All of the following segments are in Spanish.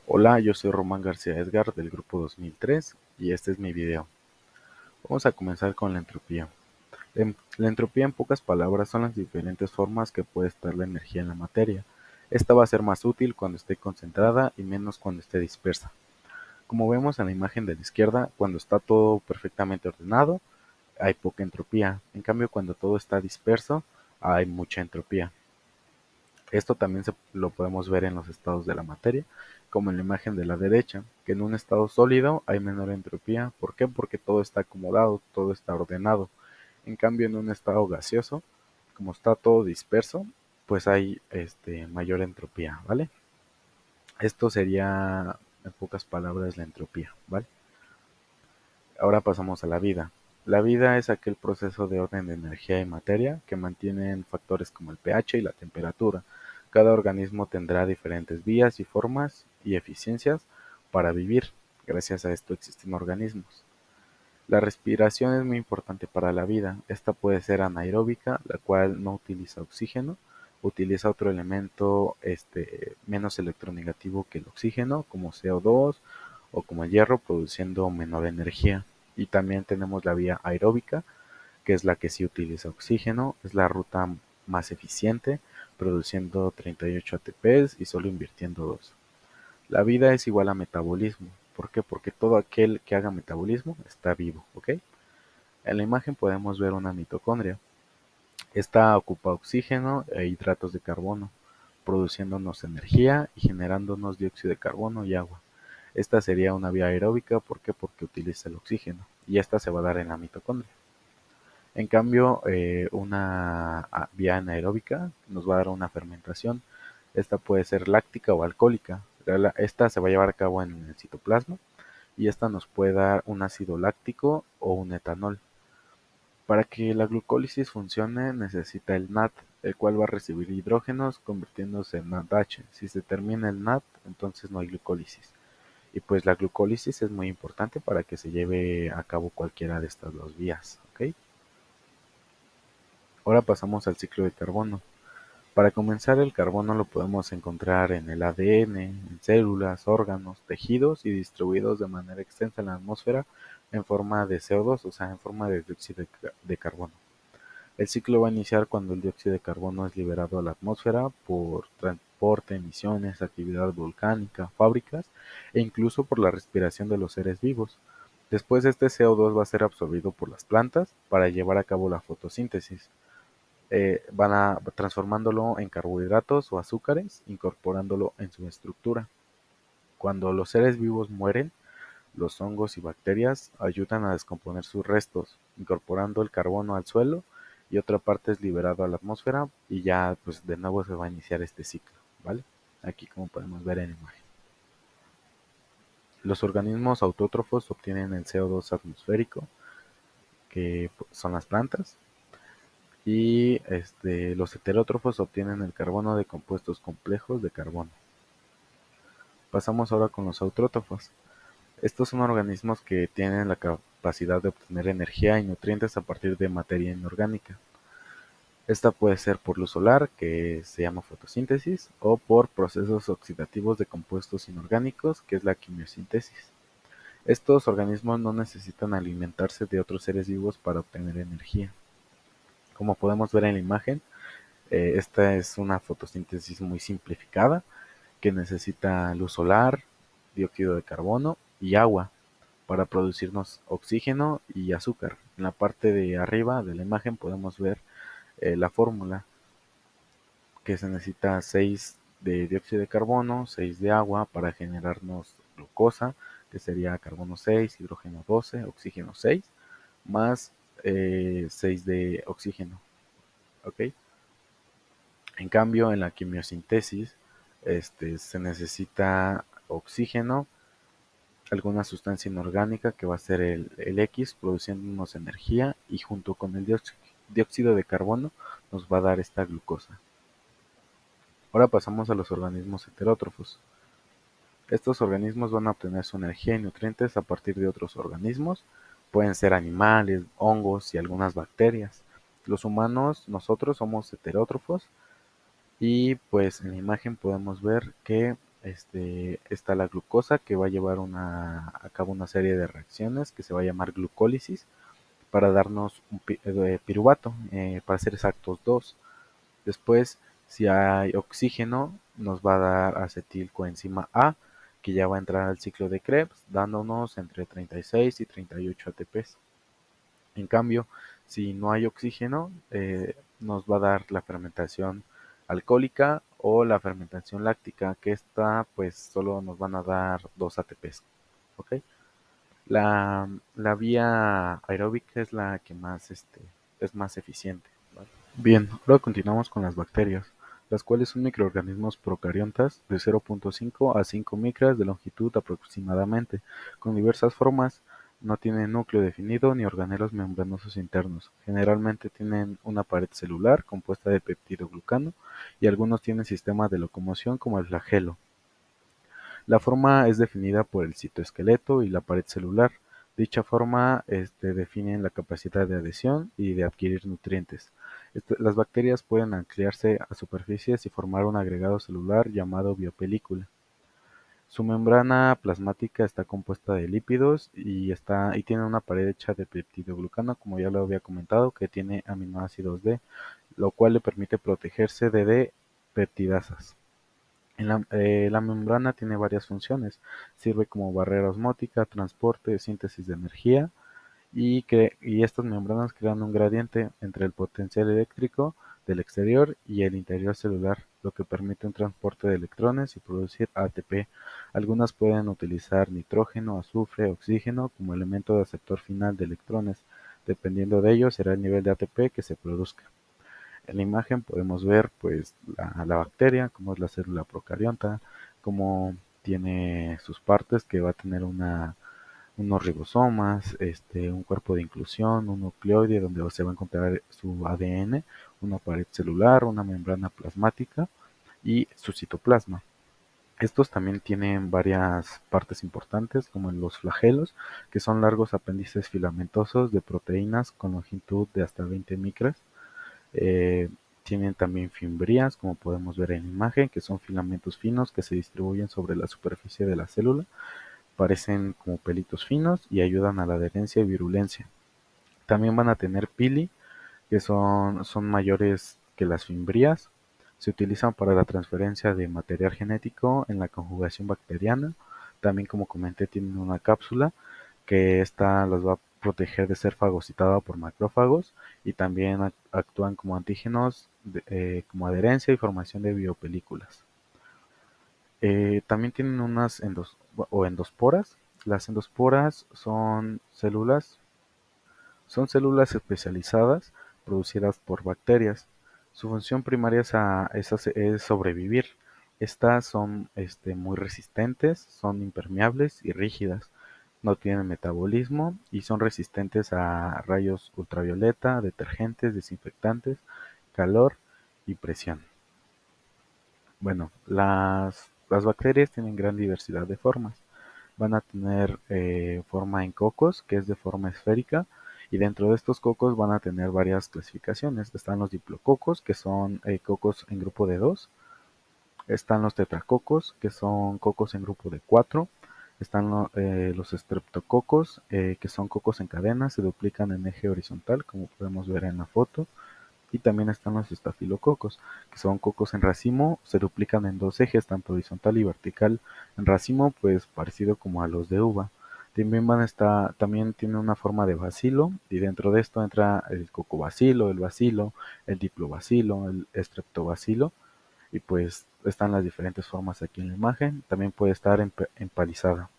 Hola, yo soy Román García Edgar del grupo 2003 y este es mi video. Vamos a comenzar con la entropía. La entropía en pocas palabras son las diferentes formas que puede estar la energía en la materia. Esta va a ser más útil cuando esté concentrada y menos cuando esté dispersa. Como vemos en la imagen de la izquierda, cuando está todo perfectamente ordenado, hay poca entropía. En cambio, cuando todo está disperso, hay mucha entropía. Esto también lo podemos ver en los estados de la materia, como en la imagen de la derecha, que en un estado sólido hay menor entropía. ¿Por qué? Porque todo está acomodado, todo está ordenado. En cambio, en un estado gaseoso, como está todo disperso, pues hay mayor entropía, ¿vale? Esto sería, en pocas palabras, la entropía, ¿vale? Ahora pasamos a la vida. La vida es aquel proceso de orden de energía y materia que mantienen factores como el pH y la temperatura. Cada organismo tendrá diferentes vías y formas y eficiencias para vivir. Gracias a esto existen organismos. La respiración es muy importante para la vida. Esta puede ser anaeróbica, la cual no utiliza oxígeno, utiliza otro elemento menos electronegativo que el oxígeno, como CO2 o como el hierro, produciendo menor energía. Y también tenemos la vía aeróbica, que es la que sí utiliza oxígeno, es la ruta más eficiente, produciendo 38 ATPs y solo invirtiendo 2. La vida es igual a metabolismo. ¿Por qué? Porque todo aquel que haga metabolismo está vivo, ¿ok? En la imagen podemos ver una mitocondria. Esta ocupa oxígeno e hidratos de carbono, produciéndonos energía y generándonos dióxido de carbono y agua. Esta sería una vía aeróbica, ¿por qué? Porque utiliza el oxígeno y esta se va a dar en la mitocondria. En cambio, una vía anaeróbica nos va a dar una fermentación. Esta puede ser láctica o alcohólica. Esta se va a llevar a cabo en el citoplasma y esta nos puede dar un ácido láctico o un etanol. Para que la glucólisis funcione necesita el NAD, el cual va a recibir hidrógenos convirtiéndose en NADH. Si se termina el NAD, entonces no hay glucólisis. Y pues la glucólisis es muy importante para que se lleve a cabo cualquiera de estas dos vías, ¿ok? Ahora pasamos al ciclo de carbono. Para comenzar, el carbono lo podemos encontrar en el ADN, en células, órganos, tejidos y distribuidos de manera extensa en la atmósfera en forma de CO2, o sea, en forma de dióxido de carbono. El ciclo va a iniciar cuando el dióxido de carbono es liberado a la atmósfera por transporte, emisiones, actividad volcánica, fábricas e incluso por la respiración de los seres vivos. Después este CO2 va a ser absorbido por las plantas para llevar a cabo la fotosíntesis. Van a transformándolo en carbohidratos o azúcares, incorporándolo en su estructura. Cuando los seres vivos mueren, los hongos y bacterias ayudan a descomponer sus restos, incorporando el carbono al suelo y otra parte es liberado a la atmósfera y ya pues de nuevo se va a iniciar este ciclo, ¿vale? Aquí como podemos ver en la imagen. Los organismos autótrofos obtienen el CO2 atmosférico, que son las plantas, y los heterótrofos obtienen el carbono de compuestos complejos de carbono. Pasamos ahora con los autótrofos. Estos son organismos que tienen la capacidad de obtener energía y nutrientes a partir de materia inorgánica. Esta puede ser por luz solar, que se llama fotosíntesis, o por procesos oxidativos de compuestos inorgánicos, que es la quimiosíntesis. Estos organismos no necesitan alimentarse de otros seres vivos para obtener energía. Como podemos ver en la imagen, esta es una fotosíntesis muy simplificada que necesita luz solar, dióxido de carbono y agua para producirnos oxígeno y azúcar. En la parte de arriba de la imagen podemos ver la fórmula, que se necesita 6 de dióxido de carbono, 6 de agua para generarnos glucosa, que sería carbono 6, hidrógeno 12, oxígeno 6, más 6 de oxígeno. ¿Ok? En cambio, en la quimiosintesis se necesita oxígeno, alguna sustancia inorgánica que va a ser el X, produciéndonos energía y junto con el dióxido de carbono nos va a dar esta glucosa. Ahora pasamos a los organismos heterótrofos. Estos organismos van a obtener su energía y nutrientes a partir de otros organismos, pueden ser animales, hongos y algunas bacterias. Los humanos, nosotros somos heterótrofos y pues en la imagen podemos ver que está la glucosa que va a llevar a cabo una serie de reacciones que se va a llamar glucólisis para darnos un piruvato, para ser exactos dos. Después, si hay oxígeno, nos va a dar acetilcoenzima A, que ya va a entrar al ciclo de Krebs, dándonos entre 36 y 38 ATPs. En cambio, si no hay oxígeno, nos va a dar la fermentación alcohólica o la fermentación láctica, que esta pues solo nos van a dar 2 ATPs. ¿Ok? La vía aeróbica es la que más es más eficiente. ¿Vale? Bien, ahora continuamos con las bacterias, las cuales son microorganismos procariontas de 0.5 a 5 micras de longitud aproximadamente, con diversas formas. No tienen núcleo definido ni organelos membranosos internos. Generalmente tienen una pared celular compuesta de peptidoglucano y algunos tienen sistemas de locomoción como el flagelo. La forma es definida por el citoesqueleto y la pared celular. Dicha forma define la capacidad de adhesión y de adquirir nutrientes. Las bacterias pueden anclarse a superficies y formar un agregado celular llamado biopelícula. Su membrana plasmática está compuesta de lípidos y tiene una pared hecha de peptidoglucano, como ya lo había comentado, que tiene aminoácidos D, lo cual le permite protegerse de D-peptidasas. La membrana tiene varias funciones. Sirve como barrera osmótica, transporte, síntesis de energía y estas membranas crean un gradiente entre el potencial eléctrico del exterior y el interior celular, lo que permite un transporte de electrones y producir ATP. Algunas pueden utilizar nitrógeno, azufre, oxígeno como elemento de aceptor final de electrones. Dependiendo de ello será el nivel de ATP que se produzca. En la imagen podemos ver pues la bacteria, cómo es la célula procarionta, cómo tiene sus partes, que va a tener unos ribosomas, un cuerpo de inclusión, un nucleoide donde se va a encontrar su ADN, una pared celular, una membrana plasmática y su citoplasma. Estos también tienen varias partes importantes, como en los flagelos, que son largos apéndices filamentosos de proteínas con longitud de hasta 20 micras. eh, Tienen también fimbrias, como podemos ver en la imagen, que son filamentos finos que se distribuyen sobre la superficie de la célula. Parecen como pelitos finos y ayudan a la adherencia y virulencia. También van a tener pili, que son mayores que las fimbrias. Se utilizan para la transferencia de material genético en la conjugación bacteriana. También, como comenté, tienen una cápsula que esta los va a proteger de ser fagocitada por macrófagos y también actúan como antígenos, como adherencia y formación de biopelículas. También tienen unas endosporas. Las endosporas son células especializadas producidas por bacterias. Su función primaria es sobrevivir. Estas son muy resistentes, son impermeables y rígidas. No tienen metabolismo y son resistentes a rayos ultravioleta, detergentes, desinfectantes, calor y presión. Bueno, las bacterias tienen gran diversidad de formas. Van a tener forma en cocos, que es de forma esférica, y dentro de estos cocos van a tener varias clasificaciones. Están los diplococos, que son cocos en grupo de 2. Están los tetracocos, que son cocos en grupo de 4. Están los estreptococos, que son cocos en cadena, se duplican en eje horizontal, como podemos ver en la foto. Y también están los estafilococos, que son cocos en racimo, se duplican en dos ejes, tanto horizontal y vertical. En racimo, pues parecido como a los de uva. También tiene una forma de bacilo, y dentro de esto entra el cocobacilo, el bacilo, el diplobacilo, el estreptobacilo, y pues están las diferentes formas aquí en la imagen. También puede estar empalizada.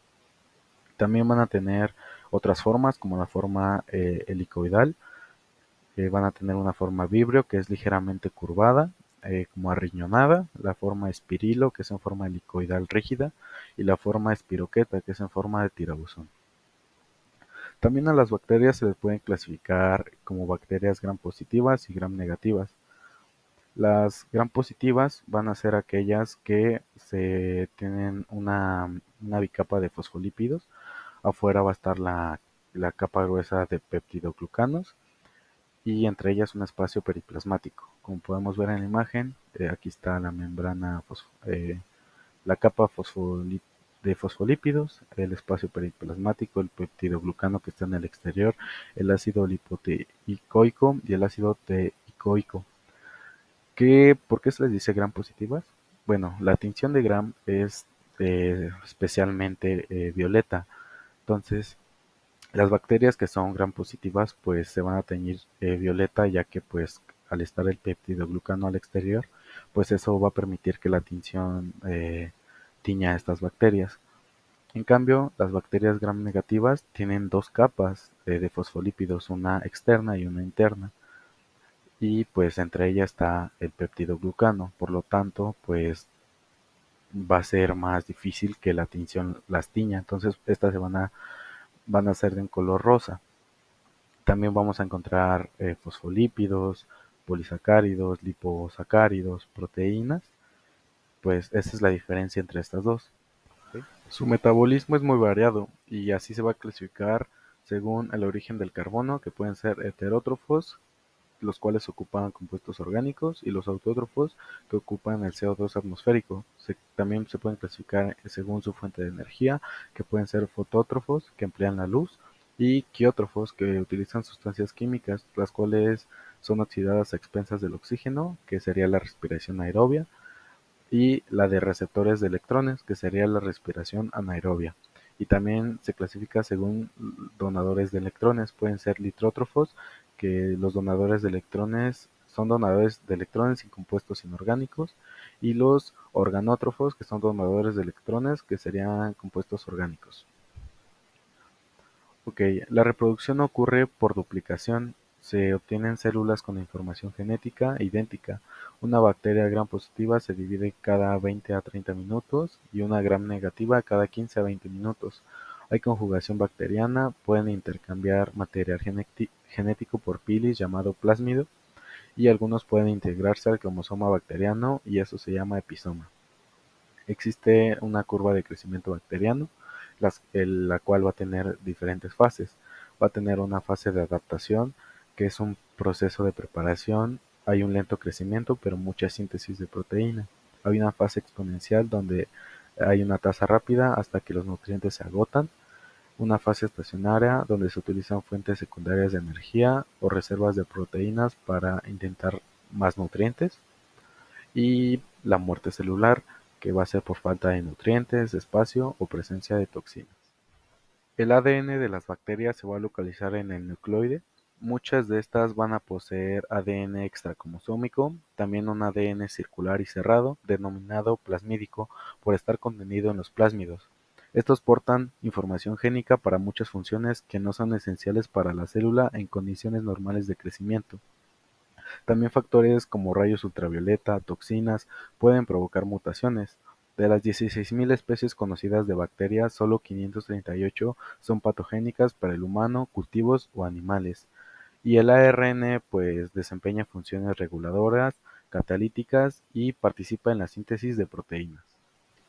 También van a tener otras formas, como la forma helicoidal, van a tener una forma vibrio, que es ligeramente curvada, como arriñonada, la forma espirilo, que es en forma helicoidal rígida, y la forma espiroqueta, que es en forma de tirabuzón. También a las bacterias se les pueden clasificar como bacterias gram positivas y gram negativas. Las gram positivas van a ser aquellas que tienen una bicapa de fosfolípidos. Afuera va a estar la capa gruesa de peptidoglucanos y entre ellas un espacio periplasmático. Como podemos ver en la imagen, aquí está la membrana la capa de fosfolípidos, el espacio periplasmático, el peptidoglucano que está en el exterior, el ácido lipoteicoico y el ácido teicoico. ¿Por qué se les dice gram positivas? Bueno, la tinción de gram es especialmente violeta. Entonces, las bacterias que son gram positivas pues se van a teñir violeta, ya que pues al estar el peptidoglucano al exterior, pues eso va a permitir que la tinción tiña a estas bacterias. En cambio, las bacterias gram negativas tienen dos capas de fosfolípidos, una externa y una interna, y pues entre ellas está el peptidoglucano. Por lo tanto, pues va a ser más difícil que la tinción las tiña. Entonces estas van a ser de un color rosa. También vamos a encontrar fosfolípidos, polisacáridos, liposacáridos, proteínas. Pues esa es la diferencia entre estas dos. ¿Ok? Su metabolismo es muy variado y así se va a clasificar según el origen del carbono, que pueden ser heterótrofos, los cuales ocupan compuestos orgánicos, y los autótrofos, que ocupan el CO2 atmosférico. También se pueden clasificar según su fuente de energía, que pueden ser fotótrofos, que emplean la luz, y quiótrofos, que utilizan sustancias químicas, las cuales son oxidadas a expensas del oxígeno, que sería la respiración aerobia, y la de receptores de electrones, que sería la respiración anaerobia. Y también se clasifica según donadores de electrones, pueden ser litrótrofos, que los donadores de electrones son donadores de electrones y compuestos inorgánicos, y los organótrofos, que son donadores de electrones, que serían compuestos orgánicos. Ok, la reproducción ocurre por duplicación. Se obtienen células con información genética idéntica. Una bacteria gram positiva se divide cada 20 a 30 minutos y una gram negativa cada 15 a 20 minutos. Hay conjugación bacteriana, pueden intercambiar material genético por pilis llamado plásmido, y algunos pueden integrarse al cromosoma bacteriano y eso se llama episoma. Existe una curva de crecimiento bacteriano, la cual va a tener diferentes fases. Va a tener una fase de adaptación, que es un proceso de preparación. Hay un lento crecimiento, pero mucha síntesis de proteína. Hay una fase exponencial donde hay una tasa rápida hasta que los nutrientes se agotan. Una fase estacionaria donde se utilizan fuentes secundarias de energía o reservas de proteínas para intentar más nutrientes, y la muerte celular, que va a ser por falta de nutrientes, espacio o presencia de toxinas. El ADN de las bacterias se va a localizar en el nucleoide. Muchas de estas van a poseer ADN extracromosómico, también un ADN circular y cerrado, denominado plasmídico, por estar contenido en los plásmidos. Estos portan información génica para muchas funciones que no son esenciales para la célula en condiciones normales de crecimiento. También factores como rayos ultravioleta, toxinas, pueden provocar mutaciones. De las 16.000 especies conocidas de bacterias, solo 538 son patogénicas para el humano, cultivos o animales. Y el ARN pues desempeña funciones reguladoras, catalíticas y participa en la síntesis de proteínas.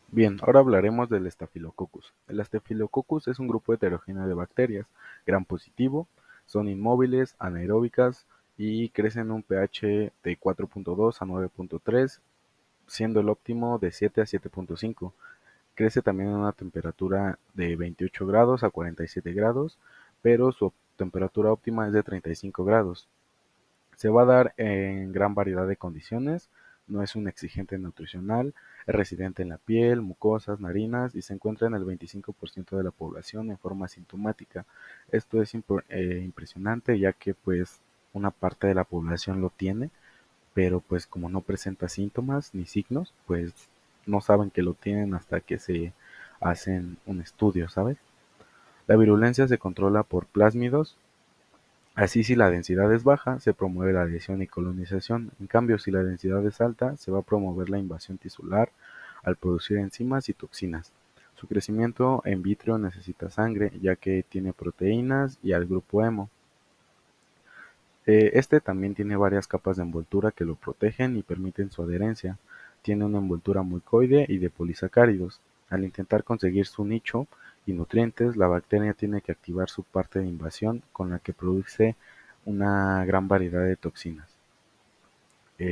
Bien, ahora hablaremos del Staphylococcus. El Staphylococcus es un grupo heterogéneo de bacterias, gram positivo, son inmóviles, anaeróbicas y crecen en un pH de 4.2 a 9.3, siendo el óptimo de 7 a 7.5. Crece también a una temperatura de 28 grados a 47 grados, pero su temperatura óptima es de 35 grados. Se va a dar en gran variedad de condiciones, no es un exigente nutricional, es residente en la piel, mucosas, narinas y se encuentra en el 25% de la población en forma asintomática. Esto es impresionante, ya que pues una parte de la población lo tiene, pero pues como no presenta síntomas ni signos, pues no saben que lo tienen hasta que se hacen un estudio, ¿sabes? La virulencia se controla por plásmidos. Así, si la densidad es baja, se promueve la adhesión y colonización. En cambio, si la densidad es alta, se va a promover la invasión tisular al producir enzimas y toxinas. Su crecimiento en vitro necesita sangre, ya que tiene proteínas y al grupo hemo. Este también tiene varias capas de envoltura que lo protegen y permiten su adherencia. Tiene una envoltura mucoide y de polisacáridos. Al intentar conseguir su nicho y nutrientes, la bacteria tiene que activar su parte de invasión, con la que produce una gran variedad de toxinas.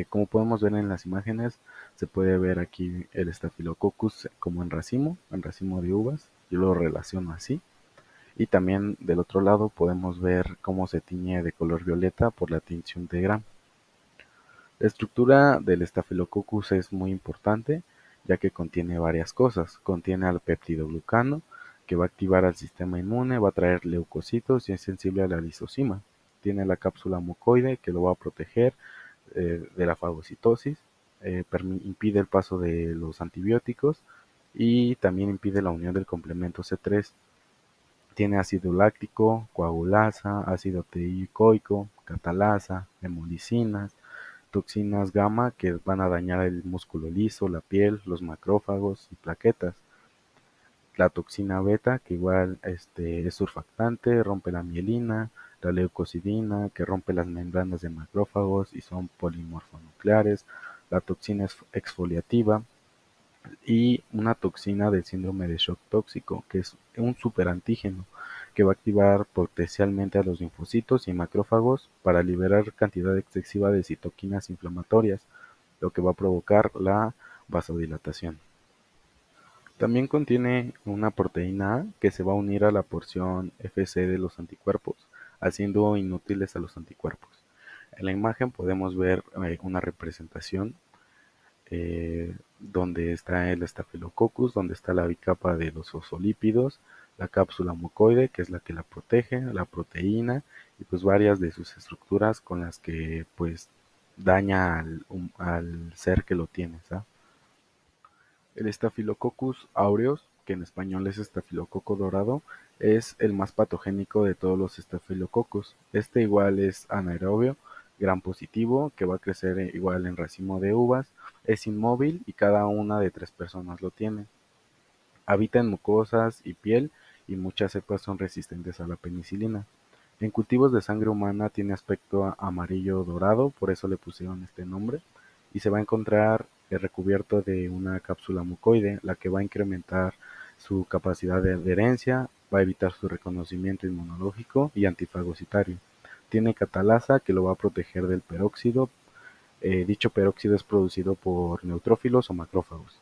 Como podemos ver en las imágenes, Se puede ver aquí el Staphylococcus como en racimo de uvas, yo lo relaciono así. Y también del otro lado podemos ver cómo se tiñe de color violeta por la tinción de Gram. La estructura del Staphylococcus es muy importante, ya que contiene varias cosas. Contiene al peptidoglucano, que va a activar al sistema inmune, va a traer leucocitos y es sensible a la lisozima. Tiene la cápsula mucoide, que lo va a proteger de la fagocitosis, impide el paso de los antibióticos y también impide la unión del complemento C3. Tiene ácido láctico, coagulasa, ácido teicoico, catalasa, hemolicinas, toxinas gamma que van a dañar el músculo liso, la piel, los macrófagos y plaquetas. La toxina beta, que igual es surfactante, rompe la mielina, la leucocidina, que rompe las membranas de macrófagos y son polimorfonucleares, la toxina exfoliativa y una toxina del síndrome de shock tóxico, que es un superantígeno que va a activar potencialmente a los linfocitos y macrófagos para liberar cantidad excesiva de citoquinas inflamatorias, lo que va a provocar la vasodilatación. También contiene una proteína A que se va a unir a la porción Fc de los anticuerpos, haciendo inútiles a los anticuerpos. En la imagen podemos ver una representación donde está el Staphylococcus, donde está la bicapa de los fosfolípidos, la cápsula mucoide, que es la que la protege, la proteína y pues varias de sus estructuras con las que pues daña al ser que lo tiene, ¿sabes? El Staphylococcus aureus, que en español es estafilococo dorado, es el más patogénico de todos los estafilococos. Este igual es anaerobio, gram positivo, que va a crecer igual en racimo de uvas, es inmóvil y cada una de 3 personas lo tiene. Habita en mucosas y piel y muchas cepas son resistentes a la penicilina. En cultivos de sangre humana tiene aspecto amarillo dorado, por eso le pusieron este nombre, y se va a encontrar recubierto de una cápsula mucoide, la que va a incrementar su capacidad de adherencia, va a evitar su reconocimiento inmunológico y antifagocitario. Tiene catalasa que lo va a proteger del peróxido. Dicho peróxido es producido por neutrófilos o macrófagos.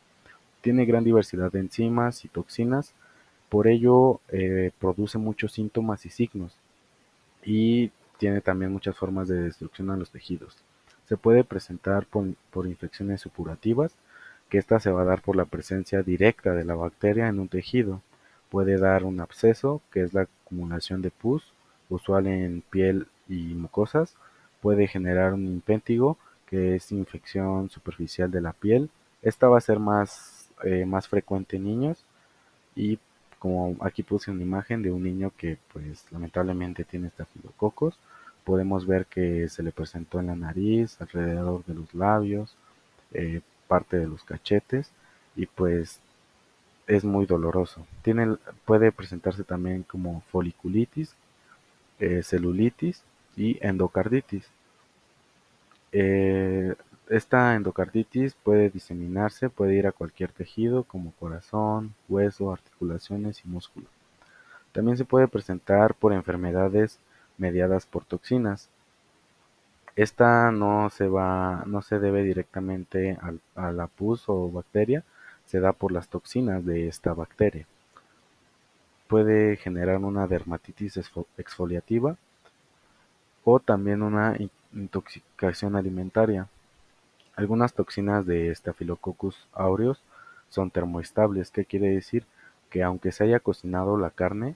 Tiene gran diversidad de enzimas y toxinas, por ello produce muchos síntomas y signos y tiene también muchas formas de destrucción a los tejidos. Se puede presentar por infecciones supurativas, que esta se va a dar por la presencia directa de la bacteria en un tejido. Puede dar un absceso, que es la acumulación de pus, usual en piel y mucosas. Puede generar un impéntigo, que es infección superficial de la piel. Esta va a ser más frecuente en niños y como aquí puse una imagen de un niño que pues lamentablemente tiene estafilococos, podemos ver que se le presentó en la nariz, alrededor de los labios, parte de los cachetes y pues es muy doloroso. Puede presentarse también como foliculitis, celulitis y endocarditis. Eh, Esta endocarditis puede diseminarse, puede ir a cualquier tejido como corazón, hueso, articulaciones y músculo. También se puede presentar por enfermedades mediadas por toxinas. Esta no se debe directamente a la pus o bacteria, se da por las toxinas de esta bacteria. Puede generar una dermatitis exfoliativa o también una intoxicación alimentaria. Algunas toxinas de Staphylococcus aureus son termoestables. ¿Qué quiere decir? Que aunque se haya cocinado la carne,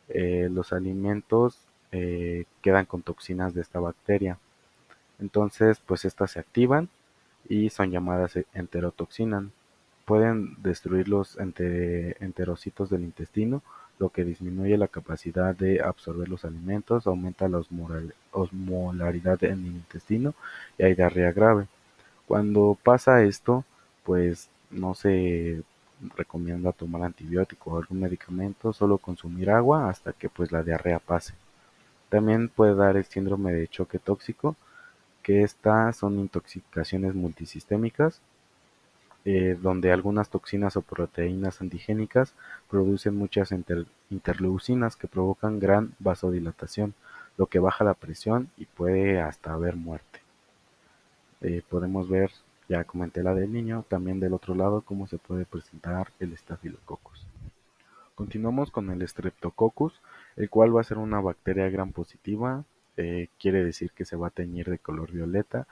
los alimentos quedan con toxinas de esta bacteria. Entonces, pues estas se activan y son llamadas enterotoxinas. Pueden destruir los enterocitos del intestino, lo que disminuye la capacidad de absorber los alimentos, aumenta la osmolaridad en el intestino y hay diarrea grave. Cuando pasa esto, pues no se recomienda tomar antibiótico o algún medicamento, solo consumir agua hasta que pues la diarrea pase. También puede dar el síndrome de choque tóxico, que estas son intoxicaciones multisistémicas, donde algunas toxinas o proteínas antigénicas producen muchas interleucinas que provocan gran vasodilatación, lo que baja la presión y puede hasta haber muerte. Podemos ver Ya comenté la del niño, también del otro lado cómo se puede presentar el Staphylococcus. Continuamos con el Streptococcus, el cual va a ser una bacteria gram positiva, quiere decir que se va a teñir de color violeta.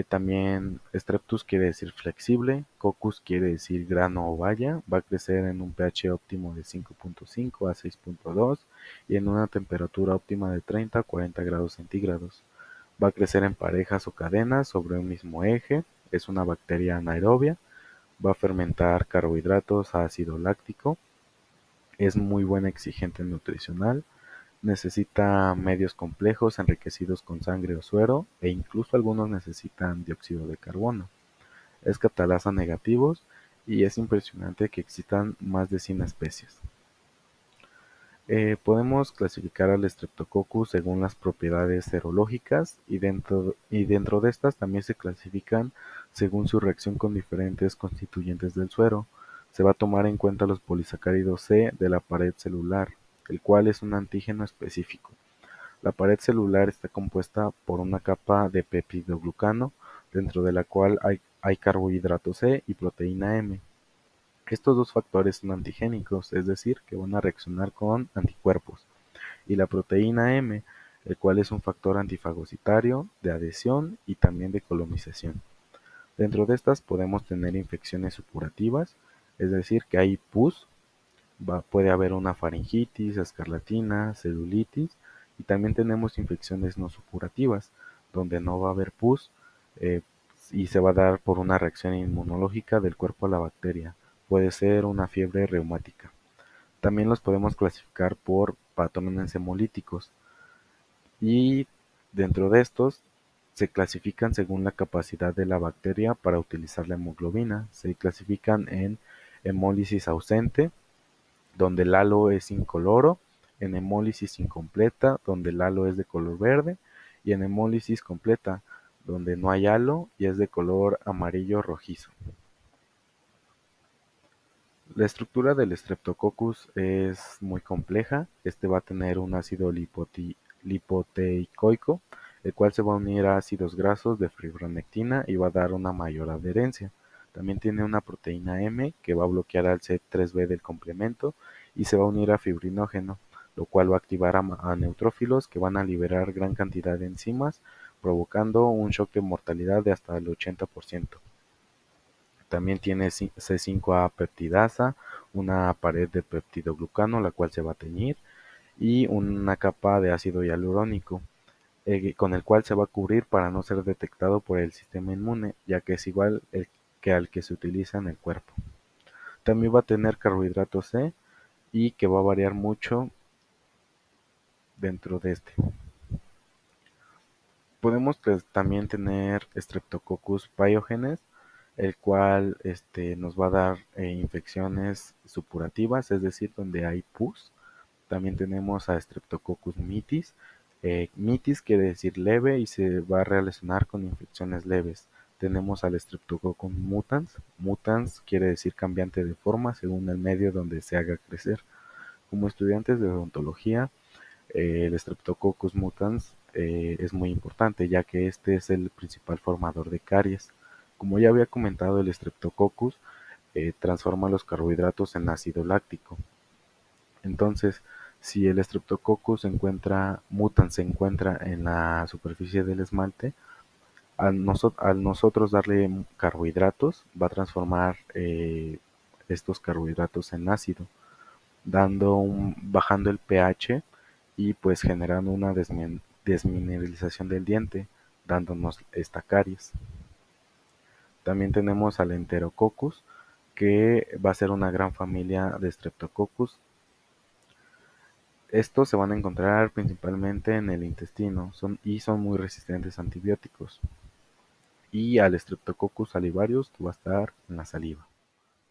También Streptus quiere decir flexible, Coccus quiere decir grano o baya, va a crecer en un pH óptimo de 5.5 a 6.2 y en una temperatura óptima de 30 a 40 grados centígrados. Va a crecer en parejas o cadenas sobre un mismo eje, es una bacteria anaerobia, va a fermentar carbohidratos a ácido láctico, es muy buena exigente nutricional, necesita medios complejos enriquecidos con sangre o suero e incluso algunos necesitan dióxido de carbono. Es catalasa negativos y es impresionante que existan más de 100 especies. Podemos clasificar al Streptococcus según las propiedades serológicas y dentro de estas también se clasifican según su reacción con diferentes constituyentes del suero. Se va a tomar en cuenta los polisacáridos C de la pared celular, el cual es un antígeno específico. La pared celular está compuesta por una capa de peptidoglucano, dentro de la cual hay carbohidrato C y proteína M. Estos dos factores son antigénicos, es decir, que van a reaccionar con anticuerpos, y la proteína M, el cual es un factor antifagocitario, de adhesión y también de colonización. Dentro de estas podemos tener infecciones supurativas, es decir, que hay pus, puede haber una faringitis, escarlatina, celulitis, y también tenemos infecciones no supurativas, donde no va a haber pus, eh, y se va a dar por una reacción inmunológica del cuerpo a la bacteria. Puede ser una fiebre reumática. También los podemos clasificar por patrones hemolíticos y dentro de estos se clasifican según la capacidad de la bacteria para utilizar la hemoglobina. Se clasifican en hemólisis ausente, donde el halo es incoloro, en hemólisis incompleta, donde el halo es de color verde, y en hemólisis completa, donde no hay halo y es de color amarillo rojizo. La estructura del Streptococcus es muy compleja. Este va a tener un ácido lipoteicoico, el cual se va a unir a ácidos grasos de fibronectina y va a dar una mayor adherencia. También tiene una proteína M que va a bloquear al C3b del complemento y se va a unir a fibrinógeno, lo cual va a activar a neutrófilos que van a liberar gran cantidad de enzimas, provocando un shock de mortalidad de hasta el 80%. También tiene C5A peptidasa, una pared de peptidoglucano, la cual se va a teñir, y una capa de ácido hialurónico, con el cual se va a cubrir para no ser detectado por el sistema inmune, ya que es igual que al que se utiliza en el cuerpo. También va a tener carbohidrato C y que va a variar mucho dentro de este. Podemos también tener Streptococcus pyogenes, el cual nos va a dar infecciones supurativas, es decir, donde hay pus. También tenemos a Streptococcus mitis. Mitis quiere decir leve y se va a relacionar con infecciones leves. Tenemos al Streptococcus mutans. Mutans quiere decir cambiante de forma según el medio donde se haga crecer. Como estudiantes de odontología, el Streptococcus mutans es muy importante, ya que este es el principal formador de caries. Como ya había comentado, el Streptococcus transforma los carbohidratos en ácido láctico. Entonces, si el Streptococcus mutans se encuentra en la superficie del esmalte, al nosotros darle carbohidratos, va a transformar estos carbohidratos en ácido, bajando el pH y pues generando una desmineralización del diente, dándonos esta caries. También tenemos al Enterococcus, que va a ser una gran familia de Streptococcus. Estos se van a encontrar principalmente en el intestino y son muy resistentes a antibióticos. Y al Streptococcus salivarius, que va a estar en la saliva.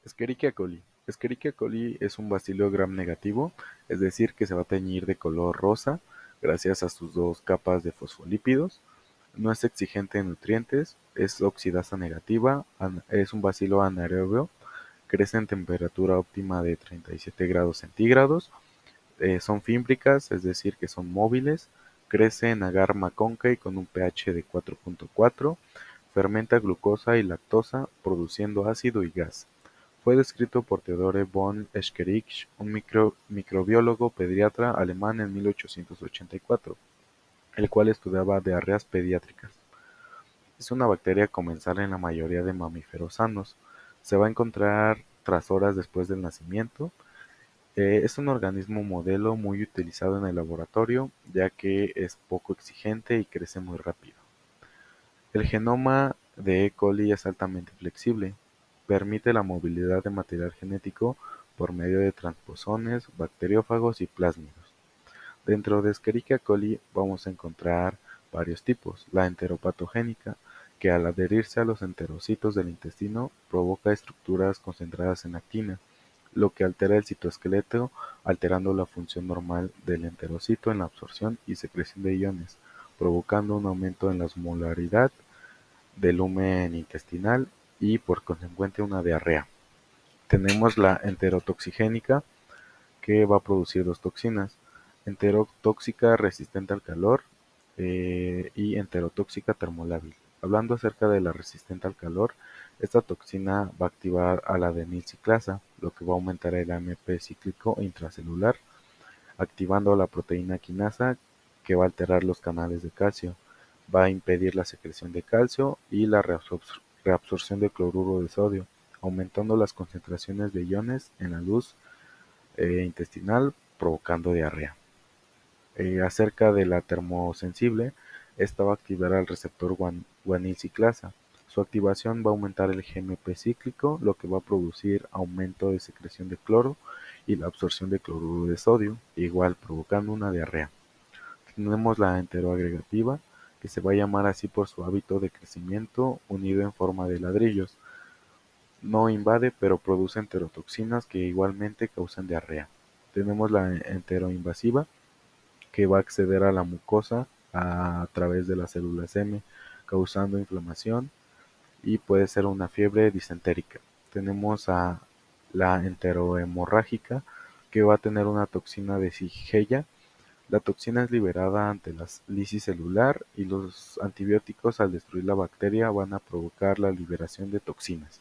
Escherichia coli. Escherichia coli es un bacilo gram negativo, es decir, que se va a teñir de color rosa gracias a sus dos capas de fosfolípidos. No es exigente en nutrientes, es oxidasa negativa, es un bacilo anaerobio, crece en temperatura óptima de 37 grados centígrados, son fímbricas, es decir, que son móviles, crece en agar macóncavo con un pH de 4.4, fermenta glucosa y lactosa, produciendo ácido y gas. Fue descrito por Theodore von Escherichia, un microbiólogo pediatra alemán en 1884, el cual estudiaba diarreas pediátricas. Es una bacteria comensal en la mayoría de mamíferos sanos. Se va a encontrar tras horas después del nacimiento. Es un organismo modelo muy utilizado en el laboratorio, ya que es poco exigente y crece muy rápido. El genoma de E. coli es altamente flexible, permite la movilidad de material genético por medio de transposones, bacteriófagos y plásmidos. Dentro de Escherichia coli vamos a encontrar varios tipos. La enteropatogénica, que al adherirse a los enterocitos del intestino provoca estructuras concentradas en actina, lo que altera el citoesqueleto, alterando la función normal del enterocito en la absorción y secreción de iones, provocando un aumento en la osmolaridad del lumen intestinal y por consecuente una diarrea. Tenemos la enterotoxigénica, que va a producir dos toxinas: enterotóxica resistente al calor y enterotóxica termolábil. Hablando acerca de la resistente al calor, esta toxina va a activar a la adenilciclasa, lo que va a aumentar el AMP cíclico intracelular, activando la proteína quinasa, que va a alterar los canales de calcio, va a impedir la secreción de calcio y la reabsorción de cloruro de sodio, aumentando las concentraciones de iones en la luz intestinal, provocando diarrea. Acerca de la termosensible, esta va a activar al receptor guanilciclasa. Su activación va a aumentar el GMP cíclico, lo que va a producir aumento de secreción de cloro y la absorción de cloruro de sodio, igual provocando una diarrea. Tenemos la enteroagregativa, que se va a llamar así por su hábito de crecimiento unido en forma de ladrillos. No invade, pero produce enterotoxinas que igualmente causan diarrea. Tenemos la enteroinvasiva, que va a acceder a la mucosa a través de las células M, causando inflamación y puede ser una fiebre disentérica. Tenemos a la enterohemorrágica, que va a tener una toxina de Shigella. La toxina es liberada ante la lisis celular y los antibióticos, al destruir la bacteria, van a provocar la liberación de toxinas.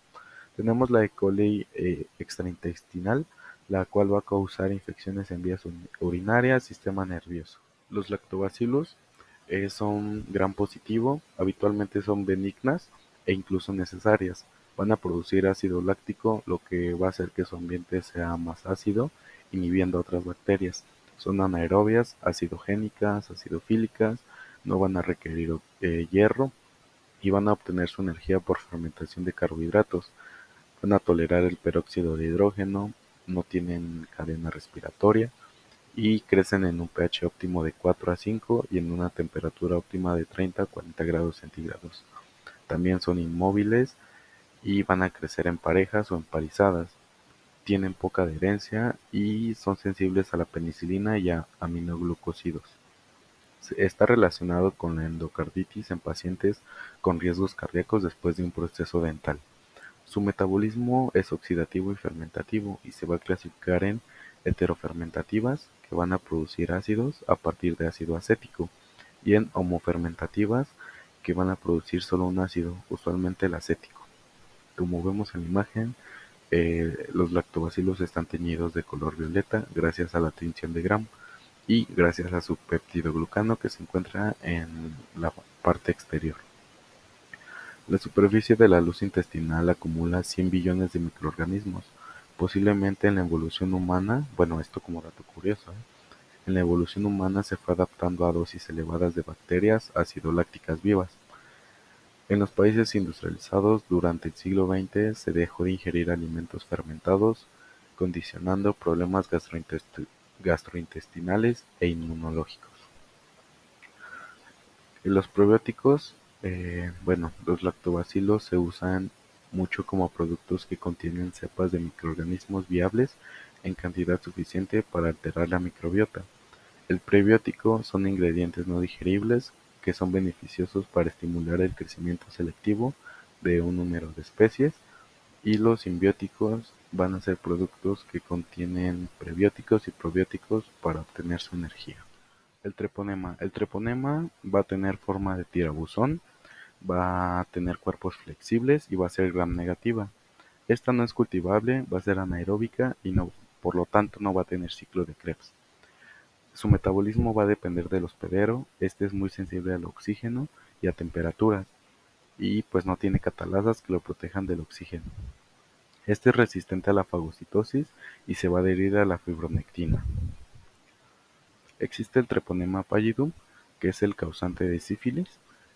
Tenemos la E. coli extraintestinal, la cual va a causar infecciones en vías urinarias, sistema nervioso. Los lactobacilos son gram positivo, habitualmente son benignas e incluso necesarias. Van a producir ácido láctico, lo que va a hacer que su ambiente sea más ácido, inhibiendo a otras bacterias. Son anaerobias, acidogénicas, acidofílicas, no van a requerir hierro y van a obtener su energía por fermentación de carbohidratos. Van a tolerar el peróxido de hidrógeno, no tienen cadena respiratoria y crecen en un pH óptimo de 4 a 5 y en una temperatura óptima de 30 a 40 grados centígrados. También son inmóviles y van a crecer en parejas o empalizadas. Tienen poca adherencia y son sensibles a la penicilina y a aminoglucósidos. Está relacionado con la endocarditis en pacientes con riesgos cardíacos después de un proceso dental. Su metabolismo es oxidativo y fermentativo y se va a clasificar en heterofermentativas, que van a producir ácidos a partir de ácido acético, y en homofermentativas, que van a producir solo un ácido, usualmente el acético. Como vemos en la imagen, los lactobacilos están teñidos de color violeta gracias a la tinción de Gram y gracias a su peptidoglucano, que se encuentra en la parte exterior. La superficie de la luz intestinal acumula 100 billones de microorganismos. Posiblemente en la evolución humana, bueno, esto como dato curioso, en la evolución humana se fue adaptando a dosis elevadas de bacterias acidolácticas vivas. En los países industrializados durante el siglo XX se dejó de ingerir alimentos fermentados, condicionando problemas gastrointestinales e inmunológicos. Y los probióticos, bueno, los lactobacilos se usan mucho como productos que contienen cepas de microorganismos viables en cantidad suficiente para alterar la microbiota. El prebiótico son ingredientes no digeribles que son beneficiosos para estimular el crecimiento selectivo de un número de especies, y los simbióticos van a ser productos que contienen prebióticos y probióticos para obtener su energía. El treponema. El treponema va a tener forma de tirabuzón, va a tener cuerpos flexibles y va a ser gram negativa. Esta no es cultivable, va a ser anaeróbica y no, por lo tanto no va a tener ciclo de Krebs. Su metabolismo va a depender del hospedero, este es muy sensible al oxígeno y a temperaturas, y pues no tiene catalasas que lo protejan del oxígeno. Este es resistente a la fagocitosis y se va a adherir a la fibronectina. Existe el Treponema pallidum, que es el causante de sífilis.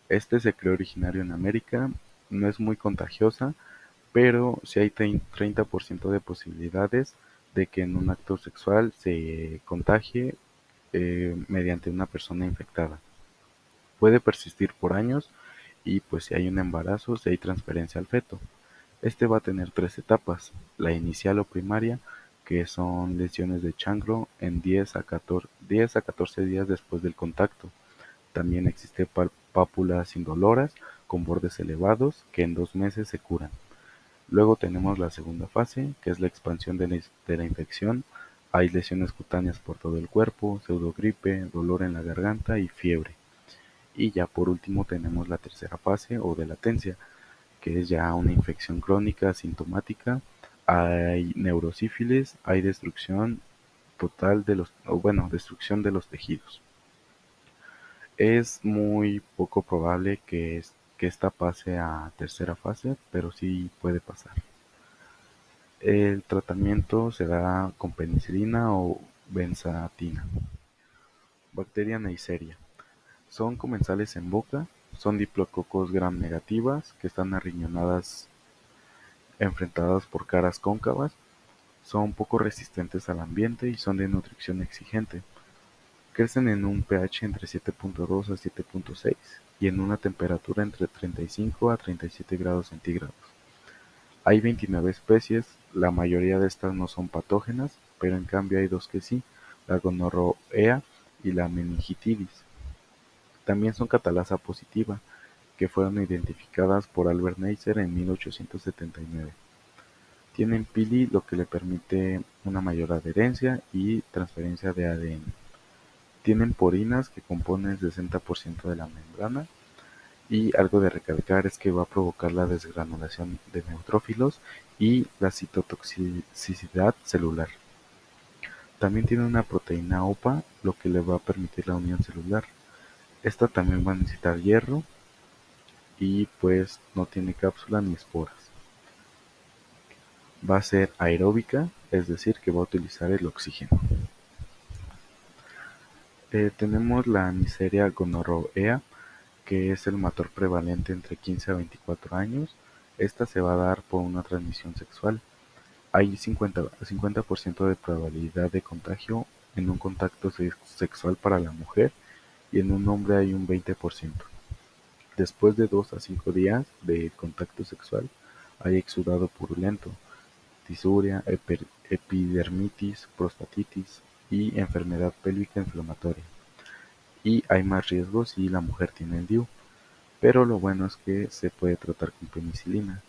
Este se creó originario en América, no es muy contagiosa, pero sí hay 30% de posibilidades de que en un acto sexual se contagie mediante una persona infectada. Puede persistir por años y pues si hay un embarazo, si hay transferencia al feto. Este va a tener tres etapas: la inicial o primaria, que son lesiones de chancro en 10 a 14 días después del contacto. También existe pápulas indoloras con bordes elevados que en 2 meses se curan. Luego tenemos la segunda fase, que es la expansión de la infección. Hay lesiones cutáneas por todo el cuerpo, pseudogripe, dolor en la garganta y fiebre. Y ya por último tenemos la tercera fase o de latencia, que es ya una infección crónica sintomática. Hay neurosífilis, hay destrucción total de destrucción de los tejidos. Es muy poco probable que esta pase a tercera fase, pero sí puede pasar. El tratamiento se da con penicilina o benzatina. Bacteria Neisseria. Son comensales en boca, son diplococos gram negativas que están arriñonadas enfrentadas por caras cóncavas, son poco resistentes al ambiente y son de nutrición exigente. Crecen en un pH entre 7.2 a 7.6 y en una temperatura entre 35 a 37 grados centígrados. Hay 29 especies, la mayoría de estas no son patógenas, pero en cambio hay dos que sí, la gonorrea y la meningitidis. También son catalasa positiva, que fueron identificadas por Albert Neisser en 1879. Tienen pili, lo que le permite una mayor adherencia y transferencia de ADN. Tienen porinas, que componen el 60% de la membrana, y algo de recalcar es que va a provocar la desgranulación de neutrófilos y la citotoxicidad celular. También tiene una proteína OPA, lo que le va a permitir la unión celular. Esta también va a necesitar hierro y pues no tiene cápsula ni esporas. Va a ser aeróbica, es decir que va a utilizar el oxígeno. Tenemos la Neisseria gonorrhoea, que es el mator prevalente entre 15 a 24 años. Esta se va a dar por una transmisión sexual. Hay 50% de probabilidad de contagio en un contacto sexual para la mujer y en un hombre hay un 20%. Después de 2 a 5 días de contacto sexual hay exudado purulento, tisuria, epidermitis, prostatitis y enfermedad pélvica inflamatoria. Y hay más riesgos si la mujer tiene el DIU, pero lo bueno es que se puede tratar con penicilina.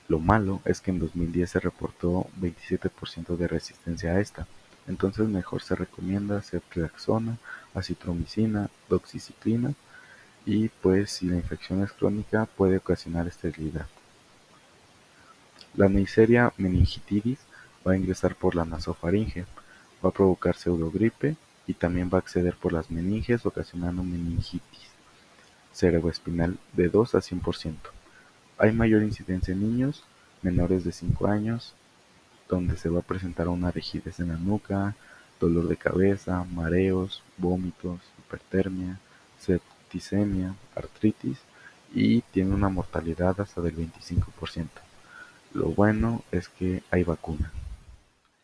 Lo malo es que en 2010 se reportó 27% de resistencia a esta, entonces mejor se recomienda ceftriaxona, acitromicina, doxiciclina y pues si la infección es crónica puede ocasionar esterilidad. La Neisseria meningitidis va a ingresar por la nasofaringe, va a provocar pseudogripe y también va a acceder por las meninges ocasionando meningitis cerebroespinal de 2 a 100%. Hay mayor incidencia en niños menores de 5 años, donde se va a presentar una rigidez en la nuca, dolor de cabeza, mareos, vómitos, hipertermia, septicemia, artritis y tiene una mortalidad hasta del 25%. Lo bueno es que hay vacuna.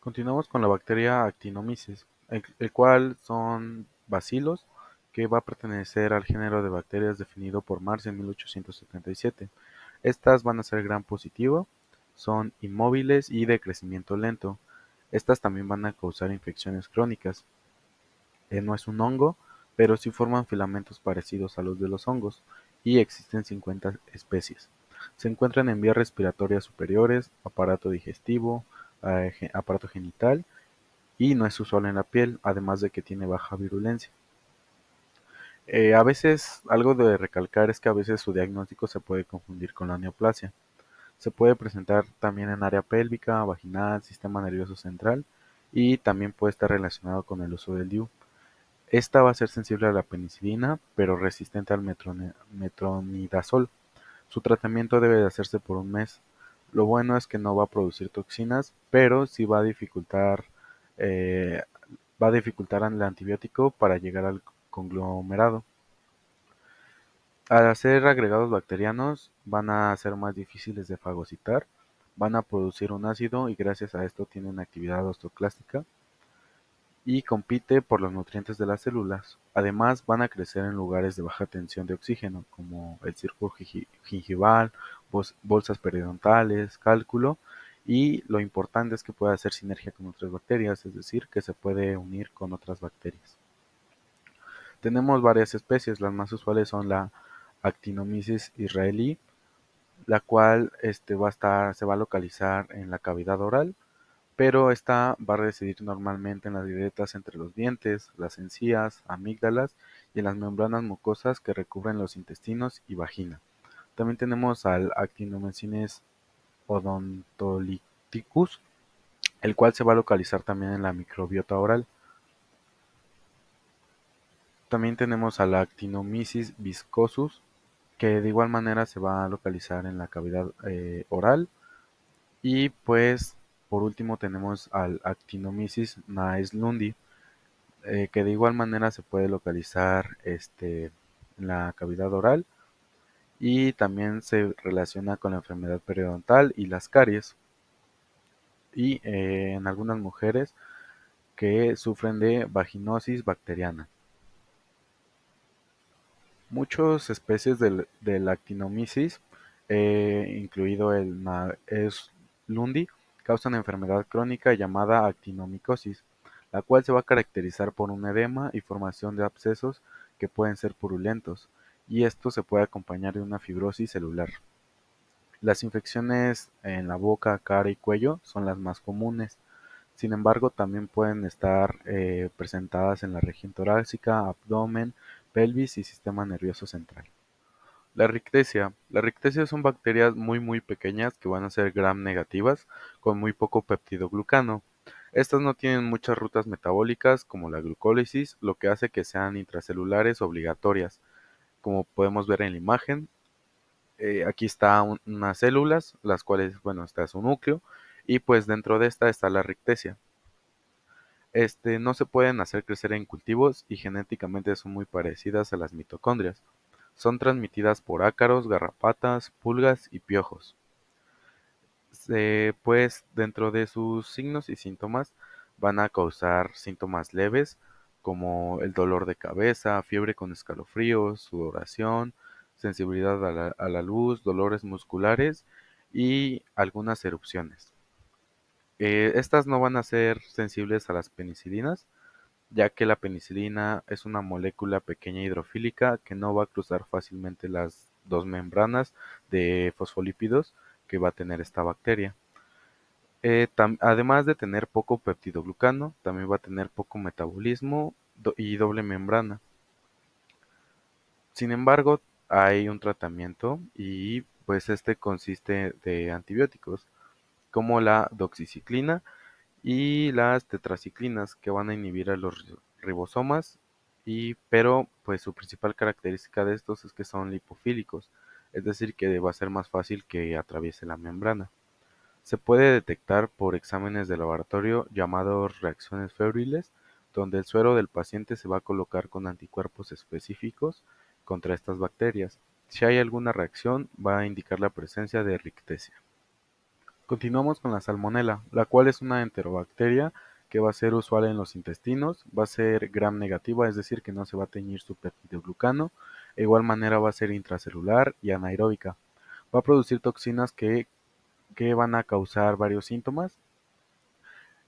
Continuamos con la bacteria Actinomyces, el cual son bacilos que va a pertenecer al género de bacterias definido por Marx en 1877. Estas van a ser gram positivo, son inmóviles y de crecimiento lento. Estas también van a causar infecciones crónicas. No es un hongo, pero sí forman filamentos parecidos a los de los hongos, y existen 50 especies. Se encuentran en vías respiratorias superiores, aparato digestivo, aparato genital, y no es usual en la piel, además de que tiene baja virulencia. A veces, algo de recalcar es que a veces su diagnóstico se puede confundir con la neoplasia. Se puede presentar también en área pélvica, vaginal, sistema nervioso central y también puede estar relacionado con el uso del DIU. Esta va a ser sensible a la penicilina, pero resistente al metronidazol. Su tratamiento debe de hacerse por un mes. Lo bueno es que no va a producir toxinas, pero sí eh, va a dificultar el antibiótico para llegar al conglomerado. Al ser agregados bacterianos, van a ser más difíciles de fagocitar, van a producir un ácido y gracias a esto tienen actividad osteoclástica y compite por los nutrientes de las células. Además, van a crecer en lugares de baja tensión de oxígeno, como el círculo gingival, bolsas periodontales, cálculo, y lo importante es que puede hacer sinergia con otras bacterias, es decir, que se puede unir con otras bacterias. Tenemos varias especies, las más usuales son la Actinomyces israelí, la cual se va a localizar en la cavidad oral, pero esta va a residir normalmente en las grietas entre los dientes, las encías, amígdalas y en las membranas mucosas que recubren los intestinos y vagina. También tenemos al Actinomyces odontolyticus, el cual se va a localizar también en la microbiota oral. También tenemos al Actinomyces viscosus, que de igual manera se va a localizar en la cavidad oral. Y pues por último tenemos al Actinomyces naeslundi, que de igual manera se puede localizar en la cavidad oral y también se relaciona con la enfermedad periodontal y las caries y en algunas mujeres que sufren de vaginosis bacteriana. Muchas especies del Actinomyces, incluido el Naes lundi, causan enfermedad crónica llamada actinomicosis, la cual se va a caracterizar por un edema y formación de abscesos que pueden ser purulentos, y esto se puede acompañar de una fibrosis celular. Las infecciones en la boca, cara y cuello son las más comunes. Sin embargo, también pueden estar presentadas en la región torácica, abdomen, pelvis y sistema nervioso central. La rickettsia. La rickettsia son bacterias muy pequeñas que van a ser gram negativas con muy poco peptidoglucano. Estas no tienen muchas rutas metabólicas como la glucólisis, lo que hace que sean intracelulares obligatorias. Como podemos ver en la imagen, aquí está unas células, las cuales, bueno, esta es un núcleo, y pues dentro de esta está la rickettsia. No se pueden hacer crecer en cultivos y genéticamente son muy parecidas a las mitocondrias. Son transmitidas por ácaros, garrapatas, pulgas y piojos. Pues dentro de sus signos y síntomas van a causar síntomas leves como el dolor de cabeza, fiebre con escalofríos, sudoración, sensibilidad a la luz, dolores musculares y algunas erupciones. Estas no van a ser sensibles a las penicilinas, ya que la penicilina es una molécula pequeña hidrofílica que no va a cruzar fácilmente las dos membranas de fosfolípidos que va a tener esta bacteria. Además de tener poco peptidoglucano, también va a tener poco metabolismo y doble membrana. Sin embargo, hay un tratamiento y pues consiste de antibióticos como la doxiciclina y las tetraciclinas que van a inhibir a los ribosomas pero pues su principal característica de estos es que son lipofílicos, es decir que va a ser más fácil que atraviese la membrana. Se puede detectar por exámenes de laboratorio llamados reacciones febriles, donde el suero del paciente se va a colocar con anticuerpos específicos contra estas bacterias. Si hay alguna reacción, va a indicar la presencia de rickettsia. Continuamos con la salmonela, la cual es una enterobacteria que va a ser usual en los intestinos, va a ser gram negativa, es decir, que no se va a teñir su peptidoglucano, de igual manera va a ser intracelular y anaeróbica. Va a producir toxinas que van a causar varios síntomas.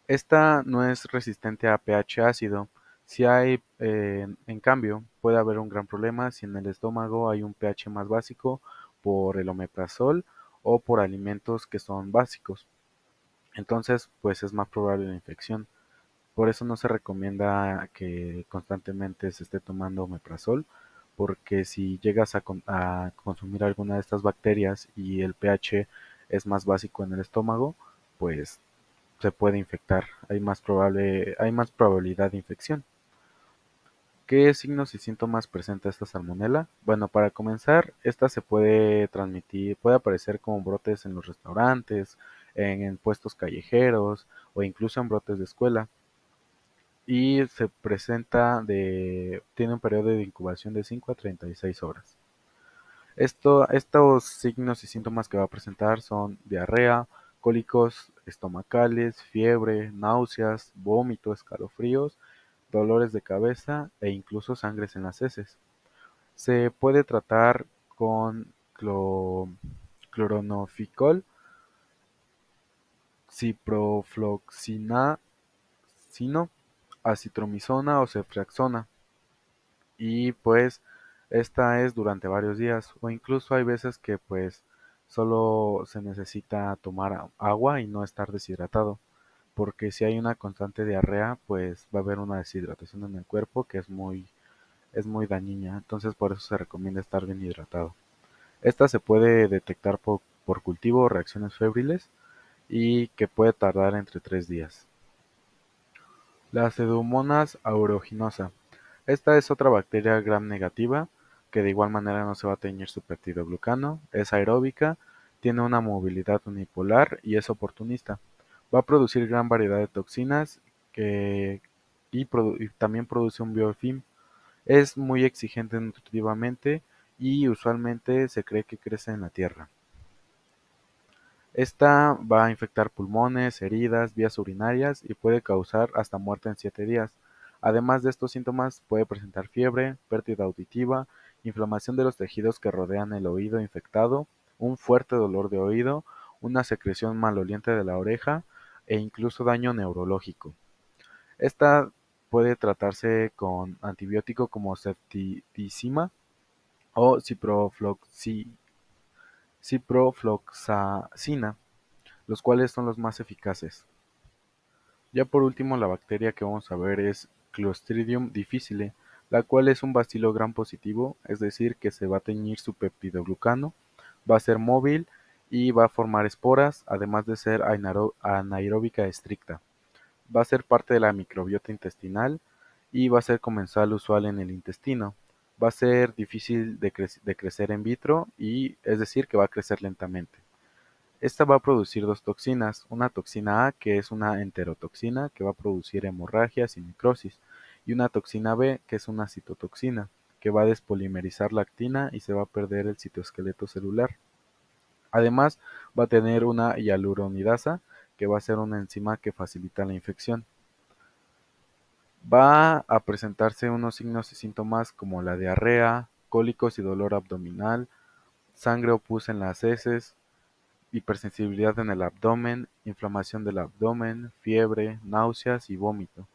Esta no es resistente a pH ácido. Si hay, en cambio, puede haber un gran problema si en el estómago hay un pH más básico por el omeprazol o por alimentos que son básicos. Entonces, pues es más probable la infección. Por eso no se recomienda que constantemente se esté tomando omeprazol, porque si llegas a consumir alguna de estas bacterias y el pH es más básico en el estómago, pues se puede infectar, hay más probabilidad de infección. ¿Qué signos y síntomas presenta esta salmonela? Bueno, para comenzar, esta se puede transmitir, puede aparecer como brotes en los restaurantes, en puestos callejeros o incluso en brotes de escuela. Y tiene un periodo de incubación de 5 a 36 horas. Estos signos y síntomas que va a presentar son diarrea, cólicos estomacales, fiebre, náuseas, vómito, escalofríos, dolores de cabeza e incluso sangres en las heces. Se puede tratar con cloronoficol, ciprofloxacino, acitromicina o ceftriaxona. Y pues esta es durante varios días o incluso hay veces que pues solo se necesita tomar agua y no estar deshidratado, porque si hay una constante diarrea pues va a haber una deshidratación en el cuerpo que es muy dañina, entonces por eso se recomienda estar bien hidratado. Esta se puede detectar por cultivo o reacciones febriles y que puede tardar entre 3 días. La Pseudomonas aeruginosa. Esta es otra bacteria gram negativa que de igual manera no se va a teñir su peptidoglucano, es aeróbica, tiene una movilidad unipolar y es oportunista. Va a producir gran variedad de toxinas y también produce un biofilm. Es muy exigente nutritivamente y usualmente se cree que crece en la tierra. Esta va a infectar pulmones, heridas, vías urinarias y puede causar hasta muerte en 7 días. Además de estos síntomas, puede presentar fiebre, pérdida auditiva, inflamación de los tejidos que rodean el oído infectado, un fuerte dolor de oído, una secreción maloliente de la oreja e incluso daño neurológico. Esta puede tratarse con antibiótico como ceftriaxona o ciprofloxacina, los cuales son los más eficaces. Ya por último, la bacteria que vamos a ver es Clostridium difficile, la cual es un bacilo gram positivo, es decir, que se va a teñir su peptidoglucano, va a ser móvil y va a formar esporas, además de ser anaeróbica estricta. Va a ser parte de la microbiota intestinal y va a ser comensal usual en el intestino. Va a ser difícil de crecer en vitro y es decir que va a crecer lentamente. Esta va a producir dos toxinas, una toxina A que es una enterotoxina que va a producir hemorragias y necrosis, y una toxina B que es una citotoxina que va a despolimerizar la actina y se va a perder el citoesqueleto celular. Además, va a tener una hialuronidasa que va a ser una enzima que facilita la infección. Va a presentarse unos signos y síntomas como la diarrea, cólicos y dolor abdominal, sangre o pus en las heces, hipersensibilidad en el abdomen, inflamación del abdomen, fiebre, náuseas y vómito.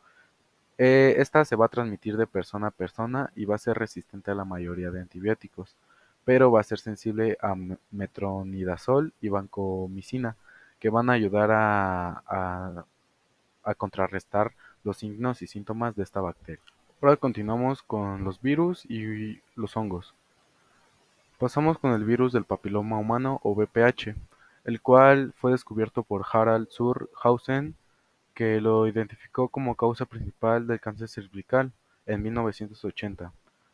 Esta se va a transmitir de persona a persona y va a ser resistente a la mayoría de antibióticos, pero va a ser sensible a metronidazol y vancomicina, que van a ayudar a contrarrestar los signos y síntomas de esta bacteria. Ahora continuamos con los virus y los hongos. Pasamos con el virus del papiloma humano o VPH, el cual fue descubierto por Harald zur Hausen, que lo identificó como causa principal del cáncer cervical en 1980.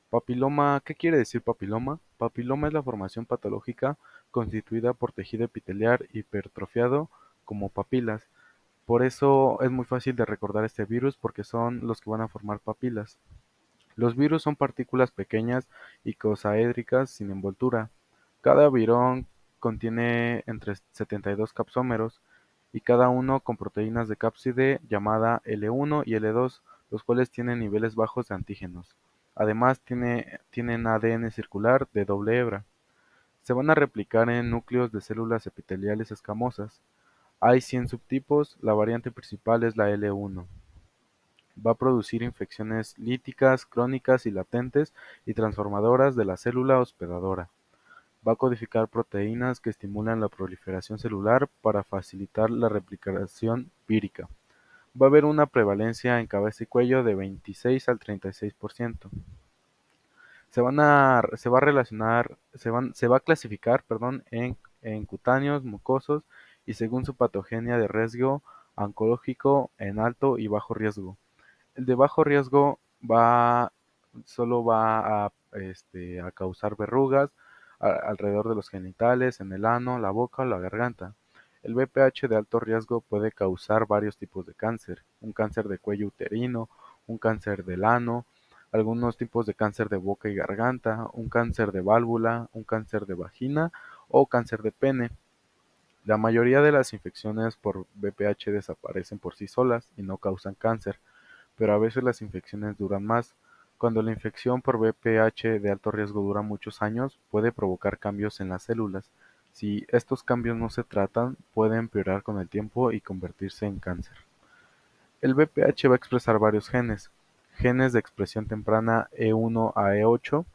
Papiloma, ¿qué quiere decir papiloma? Papiloma es la formación patológica constituida por tejido epitelial hipertrofiado como papilas. Por eso es muy fácil de recordar este virus porque son los que van a formar papilas. Los virus son partículas pequeñas icosaédricas sin envoltura. Cada virón contiene entre 72 capsómeros y cada uno con proteínas de cápside llamada L1 y L2, los cuales tienen niveles bajos de antígenos. Además tienen ADN circular de doble hebra. Se van a replicar en núcleos de células epiteliales escamosas. Hay 100 subtipos, la variante principal es la L1. Va a producir infecciones líticas, crónicas y latentes y transformadoras de la célula hospedadora. Va a codificar proteínas que estimulan la proliferación celular para facilitar la replicación vírica. Va a haber una prevalencia en cabeza y cuello de 26 al 36%. Se va a relacionar, se va a clasificar, perdón, en cutáneos, mucosos y según su patogenia de riesgo oncológico en alto y bajo riesgo. El de bajo riesgo solo va a causar verrugas alrededor de los genitales, en el ano, la boca o la garganta. El VPH de alto riesgo puede causar varios tipos de cáncer, un cáncer de cuello uterino, un cáncer del ano, algunos tipos de cáncer de boca y garganta, un cáncer de válvula, un cáncer de vagina o cáncer de pene. La mayoría de las infecciones por VPH desaparecen por sí solas y no causan cáncer, pero a veces las infecciones duran más. Cuando la infección por VPH de alto riesgo dura muchos años, puede provocar cambios en las células. Si estos cambios no se tratan, puede empeorar con el tiempo y convertirse en cáncer. El VPH va a expresar varios genes de expresión temprana E1 a E8,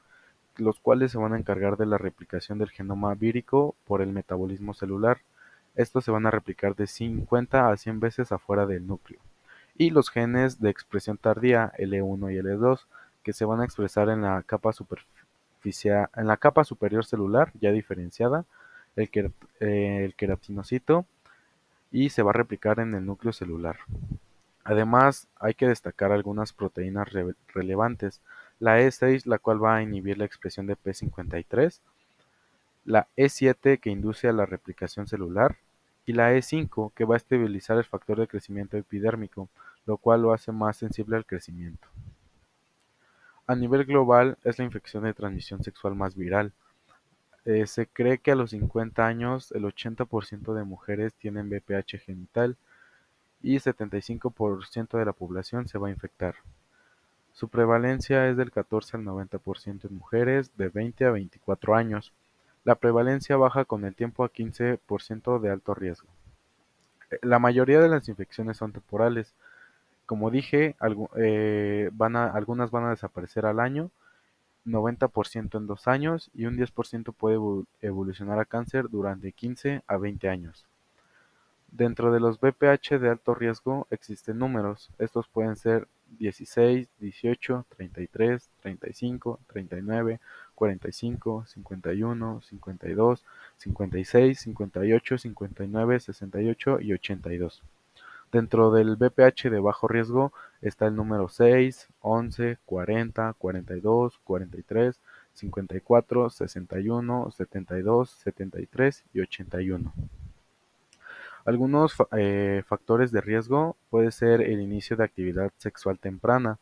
los cuales se van a encargar de la replicación del genoma vírico por el metabolismo celular. Estos se van a replicar de 50 a 100 veces afuera del núcleo. Y los genes de expresión tardía, L1 y L2, que se van a expresar en la capa superior celular, ya diferenciada, el queratinocito, y se va a replicar en el núcleo celular. Además, hay que destacar algunas proteínas relevantes. La E6, la cual va a inhibir la expresión de P53, la E7, que induce a la replicación celular, y la E5, que va a estabilizar el factor de crecimiento epidérmico, lo cual lo hace más sensible al crecimiento. A nivel global, es la infección de transmisión sexual más viral. Se cree que a los 50 años el 80% de mujeres tienen VPH genital y 75% de la población se va a infectar. Su prevalencia es del 14 al 90% en mujeres de 20 a 24 años. La prevalencia baja con el tiempo a 15% de alto riesgo. La mayoría de las infecciones son temporales. Como dije, algunas van a desaparecer al año, 90% en 2 años y un 10% puede evolucionar a cáncer durante 15 a 20 años. Dentro de los VPH de alto riesgo existen números. Estos pueden ser 16, 18, 33, 35, 39, 45, 51, 52, 56, 58, 59, 68 y 82. Dentro del VPH de bajo riesgo está el número 6, 11, 40, 42, 43, 54, 61, 72, 73 y 81. Algunos factores de riesgo puede ser el inicio de actividad sexual temprana,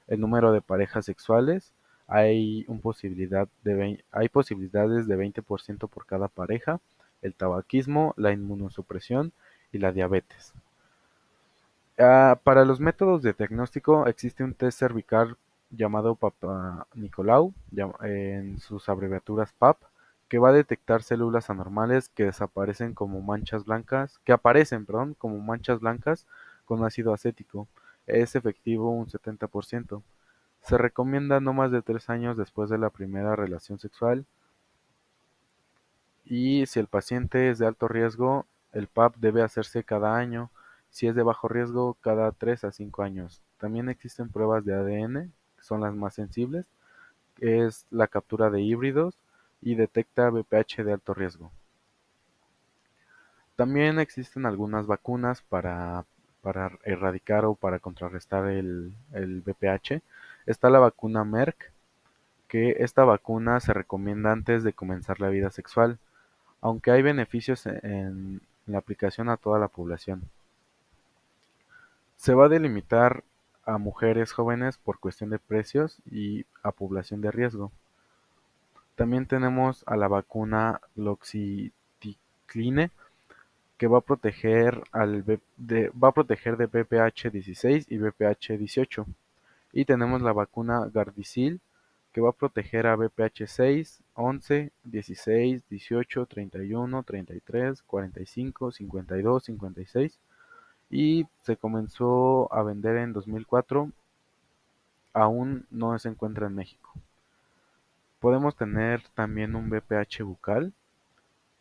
el número de parejas sexuales, hay posibilidades de 20% por cada pareja, el tabaquismo, la inmunosupresión y la diabetes. Para los métodos de diagnóstico existe un test cervical llamado Papa Nicolau, en sus abreviaturas PAP, que va a detectar células anormales que desaparecen como manchas blancas, que aparecen, perdón, como manchas blancas con ácido acético. Es efectivo un 70%. Se recomienda no más de 3 años después de la primera relación sexual y si el paciente es de alto riesgo, el PAP debe hacerse cada año, si es de bajo riesgo, cada 3 a 5 años. También existen pruebas de ADN, que son las más sensibles, que es la captura de híbridos y detecta VPH de alto riesgo. También existen algunas vacunas para erradicar o para contrarrestar el VPH. Está la vacuna Merck, que esta vacuna se recomienda antes de comenzar la vida sexual, aunque hay beneficios en la aplicación a toda la población. Se va a delimitar a mujeres jóvenes por cuestión de precios y a población de riesgo. También tenemos a la vacuna Loxiclicline, que va a proteger de VPH 16 y VPH 18. Y tenemos la vacuna Gardasil, que va a proteger a VPH 6, 11, 16, 18, 31, 33, 45, 52, 56 y se comenzó a vender en 2004, aún no se encuentra en México. Podemos tener también un VPH bucal,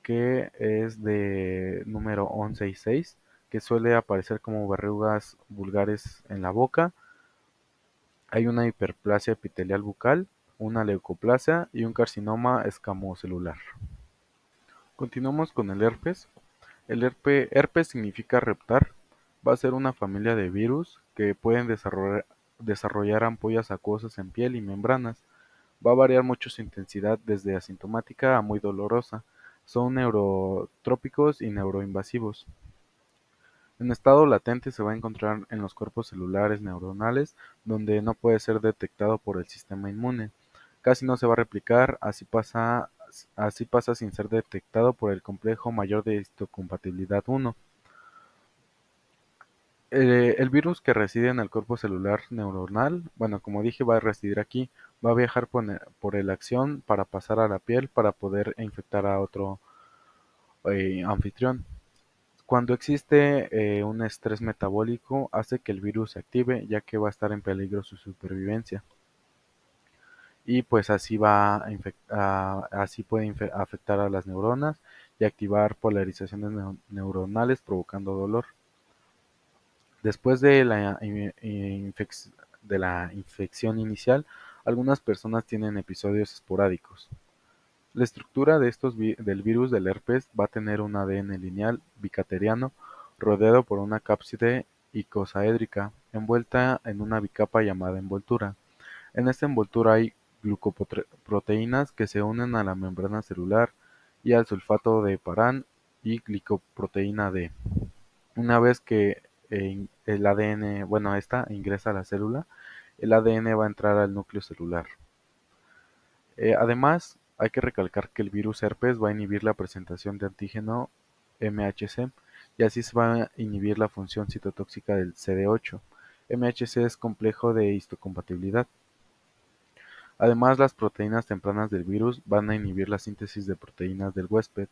que es de número 11 y 6, que suele aparecer como verrugas vulgares en la boca. Hay una hiperplasia epitelial bucal una leucoplasia y un carcinoma escamocelular. Continuamos con el herpes. Herpes significa reptar. Va a ser una familia de virus que pueden desarrollar ampollas acuosas en piel y membranas. Va a variar mucho su intensidad desde asintomática a muy dolorosa. Son neurotrópicos y neuroinvasivos. En estado latente se va a encontrar en los cuerpos celulares neuronales, donde no puede ser detectado por el sistema inmune. Casi no se va a replicar, así pasa sin ser detectado por el complejo mayor de histocompatibilidad 1. El virus que reside en el cuerpo celular neuronal, bueno, como dije, va a residir aquí, va a viajar por el acción para pasar a la piel para poder infectar a otro anfitrión. Cuando existe un estrés metabólico, hace que el virus se active, ya que va a estar en peligro su supervivencia. Y pues así así puede afectar a las neuronas y activar polarizaciones neuronales provocando dolor. Después de de la infección inicial, algunas personas tienen episodios esporádicos. La estructura del virus del herpes va a tener un ADN lineal bicateriano rodeado por una cápside icosaédrica envuelta en una bicapa llamada envoltura. En esta envoltura hay glucoproteínas que se unen a la membrana celular y al sulfato de parán y glicoproteína D. Una vez que el ADN, bueno, esta ingresa a la célula, el ADN va a entrar al núcleo celular. Además, hay que recalcar que el virus herpes va a inhibir la presentación de antígeno MHC y así se va a inhibir la función citotóxica del CD8. MHC es complejo de histocompatibilidad. Además, las proteínas tempranas del virus van a inhibir la síntesis de proteínas del huésped.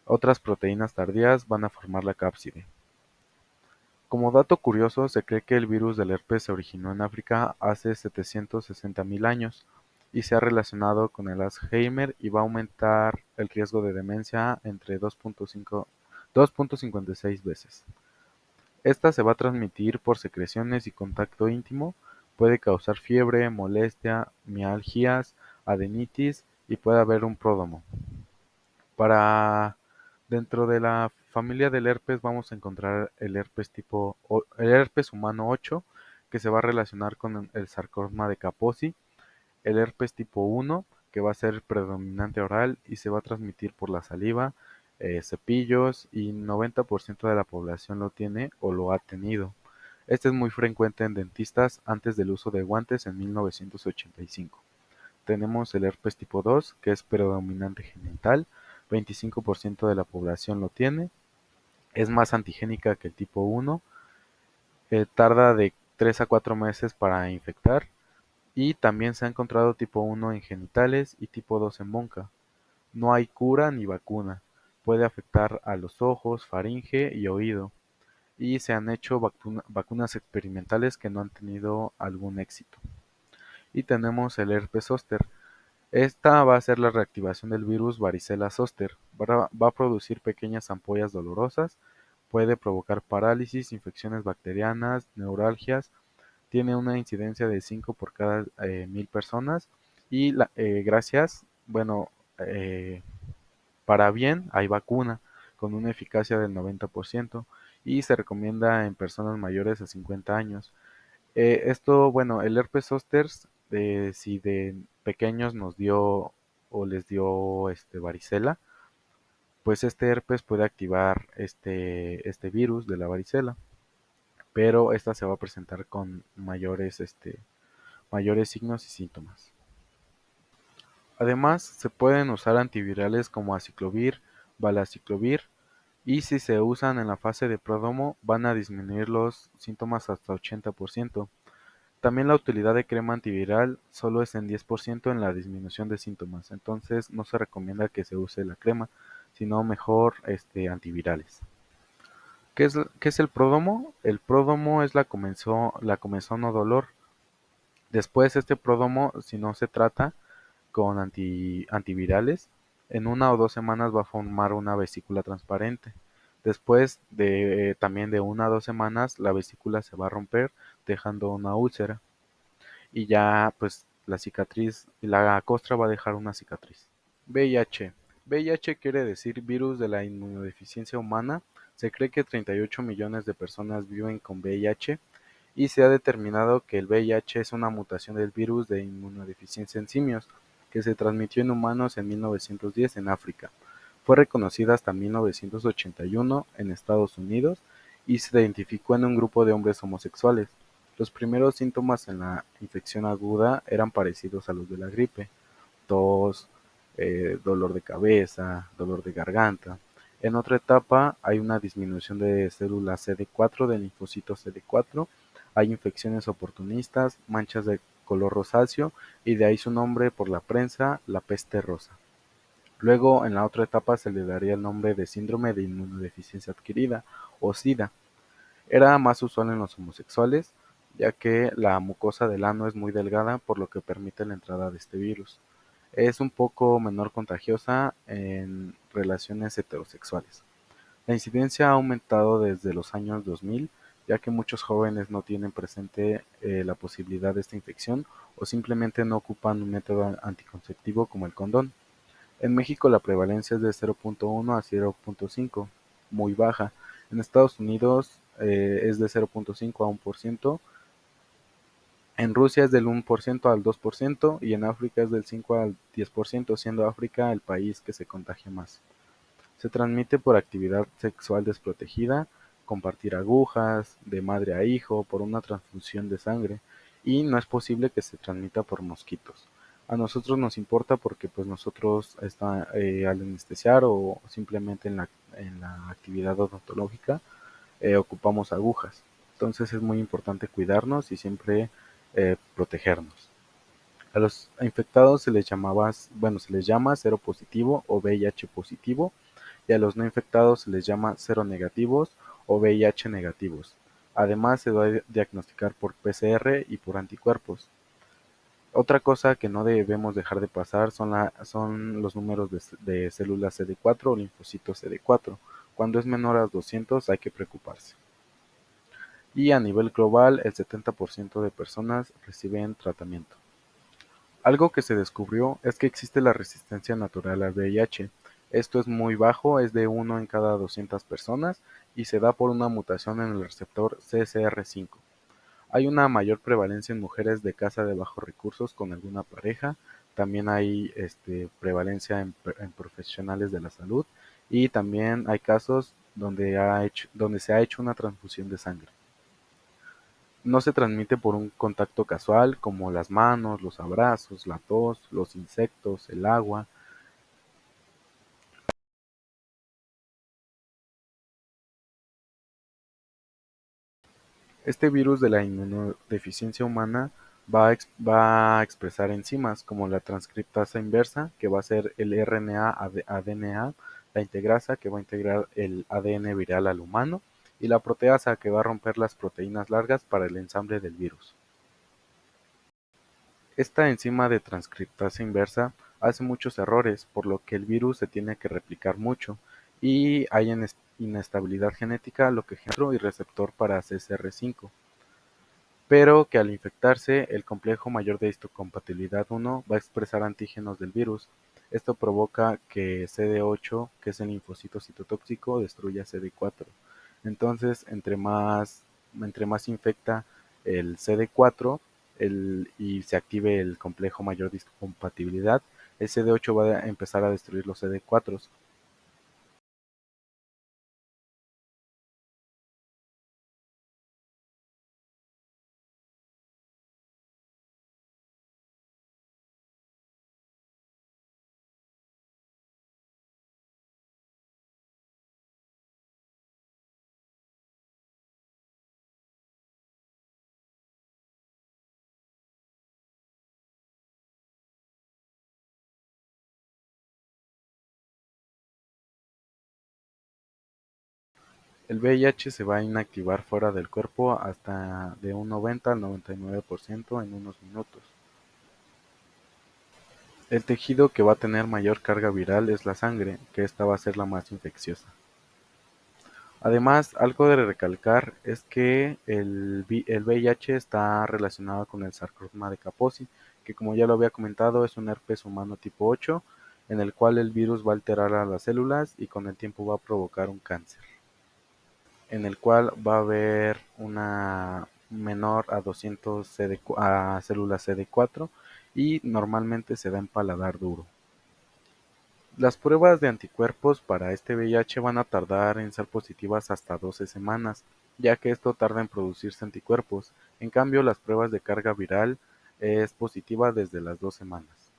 Otras proteínas tardías van a formar la cápside. Como dato curioso, se cree que el virus del herpes se originó en África hace 760.000 años y se ha relacionado con el Alzheimer y va a aumentar el riesgo de demencia entre 2.56 veces. Esta se va a transmitir por secreciones y contacto íntimo, puede causar fiebre, molestia, mialgias, adenitis y puede haber un pródromo. Para Dentro de la familia del herpes vamos a encontrar el herpes humano 8, que se va a relacionar con el sarcoma de Kaposi, el herpes tipo 1, que va a ser predominante oral y se va a transmitir por la saliva, cepillos y 90% de la población lo tiene o lo ha tenido. Este es muy frecuente en dentistas antes del uso de guantes en 1985. Tenemos el herpes tipo 2, que es predominante genital, 25% de la población lo tiene, es más antigénica que el tipo 1, tarda de 3 a 4 meses para infectar y también se ha encontrado tipo 1 en genitales y tipo 2 en boca. No hay cura ni vacuna, puede afectar a los ojos, faringe y oído y se han hecho vacunas experimentales que no han tenido algún éxito. Y tenemos el herpes zóster. Esta va a ser la reactivación del virus varicela zoster. Va a producir pequeñas ampollas dolorosas, puede provocar parálisis, infecciones bacterianas, neuralgias, tiene una incidencia de 5 por cada 1000 personas y bueno, eh, para bien hay vacuna con una eficacia del 90% y se recomienda en personas mayores a 50 años. Bueno, el herpes zóster, si de pequeños nos dio o les dio varicela, pues este herpes puede activar este virus de la varicela, pero esta se va a presentar con mayores signos y síntomas. Además, se pueden usar antivirales como aciclovir, valaciclovir, y si se usan en la fase de pródromo van a disminuir los síntomas hasta 80%. También la utilidad de crema antiviral solo es en 10% en la disminución de síntomas, entonces no se recomienda que se use la crema, sino mejor antivirales. ¿Qué es el pródromo? El pródromo es la comezón o dolor. Después este pródromo, si no se trata con antivirales, en 1 o 2 semanas va a formar una vesícula transparente. Después de también de 1 a 2 semanas la vesícula se va a romper dejando una úlcera y ya pues la cicatriz, la costra va a dejar una cicatriz. VIH. VIH quiere decir virus de la inmunodeficiencia humana. Se cree que 38 millones de personas viven con VIH y se ha determinado que el VIH es una mutación del virus de inmunodeficiencia en simios, que se transmitió en humanos en 1910 en África. Fue reconocida hasta 1981 en Estados Unidos y se identificó en un grupo de hombres homosexuales. Los primeros síntomas en la infección aguda eran parecidos a los de la gripe: tos, dolor de cabeza, dolor de garganta. En otra etapa hay una disminución de células CD4 del linfocito CD4, hay infecciones oportunistas, manchas de color rosáceo y de ahí su nombre por la prensa, la peste rosa. Luego, en la otra etapa se le daría el nombre de síndrome de inmunodeficiencia adquirida o SIDA. Era más usual en los homosexuales, ya que la mucosa del ano es muy delgada, por lo que permite la entrada de este virus. Es un poco menor contagiosa en relaciones heterosexuales. La incidencia ha aumentado desde los años 2000, ya que muchos jóvenes no tienen presente la posibilidad de esta infección o simplemente no ocupan un método anticonceptivo como el condón. En México la prevalencia es de 0.1 a 0.5, muy baja. En Estados Unidos es de 0.5 a 1%, en Rusia es del 1% al 2% y en África es del 5 al 10%, siendo África el país que se contagia más. Se transmite por actividad sexual desprotegida, compartir agujas, de madre a hijo, por una transfusión de sangre, y no es posible que se transmita por mosquitos. A nosotros nos importa porque pues nosotros al anestesiar o simplemente en la actividad odontológica ocupamos agujas. Entonces es muy importante cuidarnos y siempre protegernos. A los infectados se les llama cero positivo o VIH positivo, y a los no infectados se les llama cero negativos o VIH negativos. Además, se va a diagnosticar por PCR y por anticuerpos. Otra cosa que no debemos dejar de pasar son los números de células CD4 o linfocitos CD4. Cuando es menor a 200 hay que preocuparse. Y a nivel global, el 70% de personas reciben tratamiento. Algo que se descubrió es que existe la resistencia natural al VIH. Esto es muy bajo, es de 1 en cada 200 personas y se da por una mutación en el receptor CCR5. Hay una mayor prevalencia en mujeres de casa de bajos recursos con alguna pareja. También hay prevalencia en profesionales de la salud y también hay casos donde se ha hecho una transfusión de sangre. No se transmite por un contacto casual como las manos, los abrazos, la tos, los insectos, el agua. Este virus de la inmunodeficiencia humana va a expresar enzimas como la transcriptasa inversa, que va a ser el RNA ADNA, la integrasa, que va a integrar el ADN viral al humano, y la proteasa, que va a romper las proteínas largas para el ensamble del virus. Esta enzima de transcriptasa inversa hace muchos errores, por lo que el virus se tiene que replicar mucho, y hay inestabilidad genética, lo que genera y receptor para CCR5, pero que al infectarse, el complejo mayor de histocompatibilidad 1 va a expresar antígenos del virus. Esto provoca que CD8, que es el linfocito citotóxico, destruya CD4. Entonces, entre más infecta el CD4 y se active el complejo mayor de histocompatibilidad, el CD8 va a empezar a destruir los CD4. El VIH se va a inactivar fuera del cuerpo hasta de un 90 al 99% en unos minutos. El tejido que va a tener mayor carga viral es la sangre, que esta va a ser la más infecciosa. Además, algo de recalcar es que el VIH está relacionado con el sarcoma de Kaposi, que como ya lo había comentado es un herpes humano tipo 8, en el cual el virus va a alterar a las células y con el tiempo va a provocar un cáncer, en el cual va a haber una menor a 200 a células CD4 y normalmente se da en paladar duro. Las pruebas de anticuerpos para este VIH van a tardar en ser positivas hasta 12 semanas, ya que esto tarda en producirse anticuerpos. En cambio, las pruebas de carga viral es positiva desde las 2 semanas.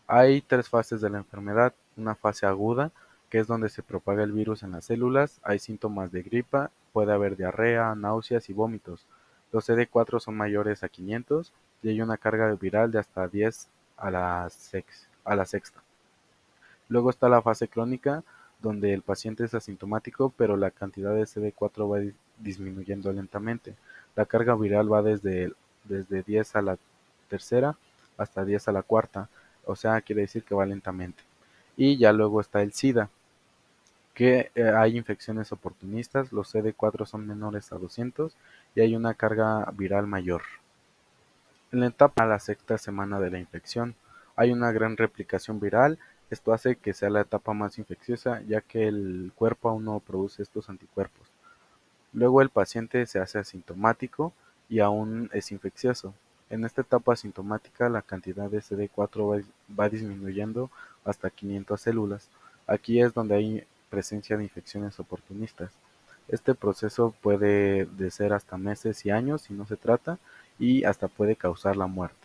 Hay tres fases de la enfermedad: una fase aguda, que es donde se propaga el virus en las células, hay síntomas de gripa, puede haber diarrea, náuseas y vómitos. Los CD4 son mayores a 500 y hay una carga viral de hasta 10 a la sexta. Luego está la fase crónica, donde el paciente es asintomático, pero la cantidad de CD4 va disminuyendo lentamente. La carga viral va desde 10 a la tercera hasta 10 a la cuarta, o sea, quiere decir que va lentamente. Y ya luego está el SIDA, que hay infecciones oportunistas, los CD4 son menores a 200 y hay una carga viral mayor. En la etapa a la sexta semana de la infección, hay una gran replicación viral. Esto hace que sea la etapa más infecciosa, ya que el cuerpo aún no produce estos anticuerpos. Luego el paciente se hace asintomático y aún es infeccioso. En esta etapa asintomática, la cantidad de CD4 va disminuyendo hasta 500 células. Aquí es donde hay presencia de infecciones oportunistas. Este proceso puede de ser hasta meses y años si no se trata, y hasta puede causar la muerte.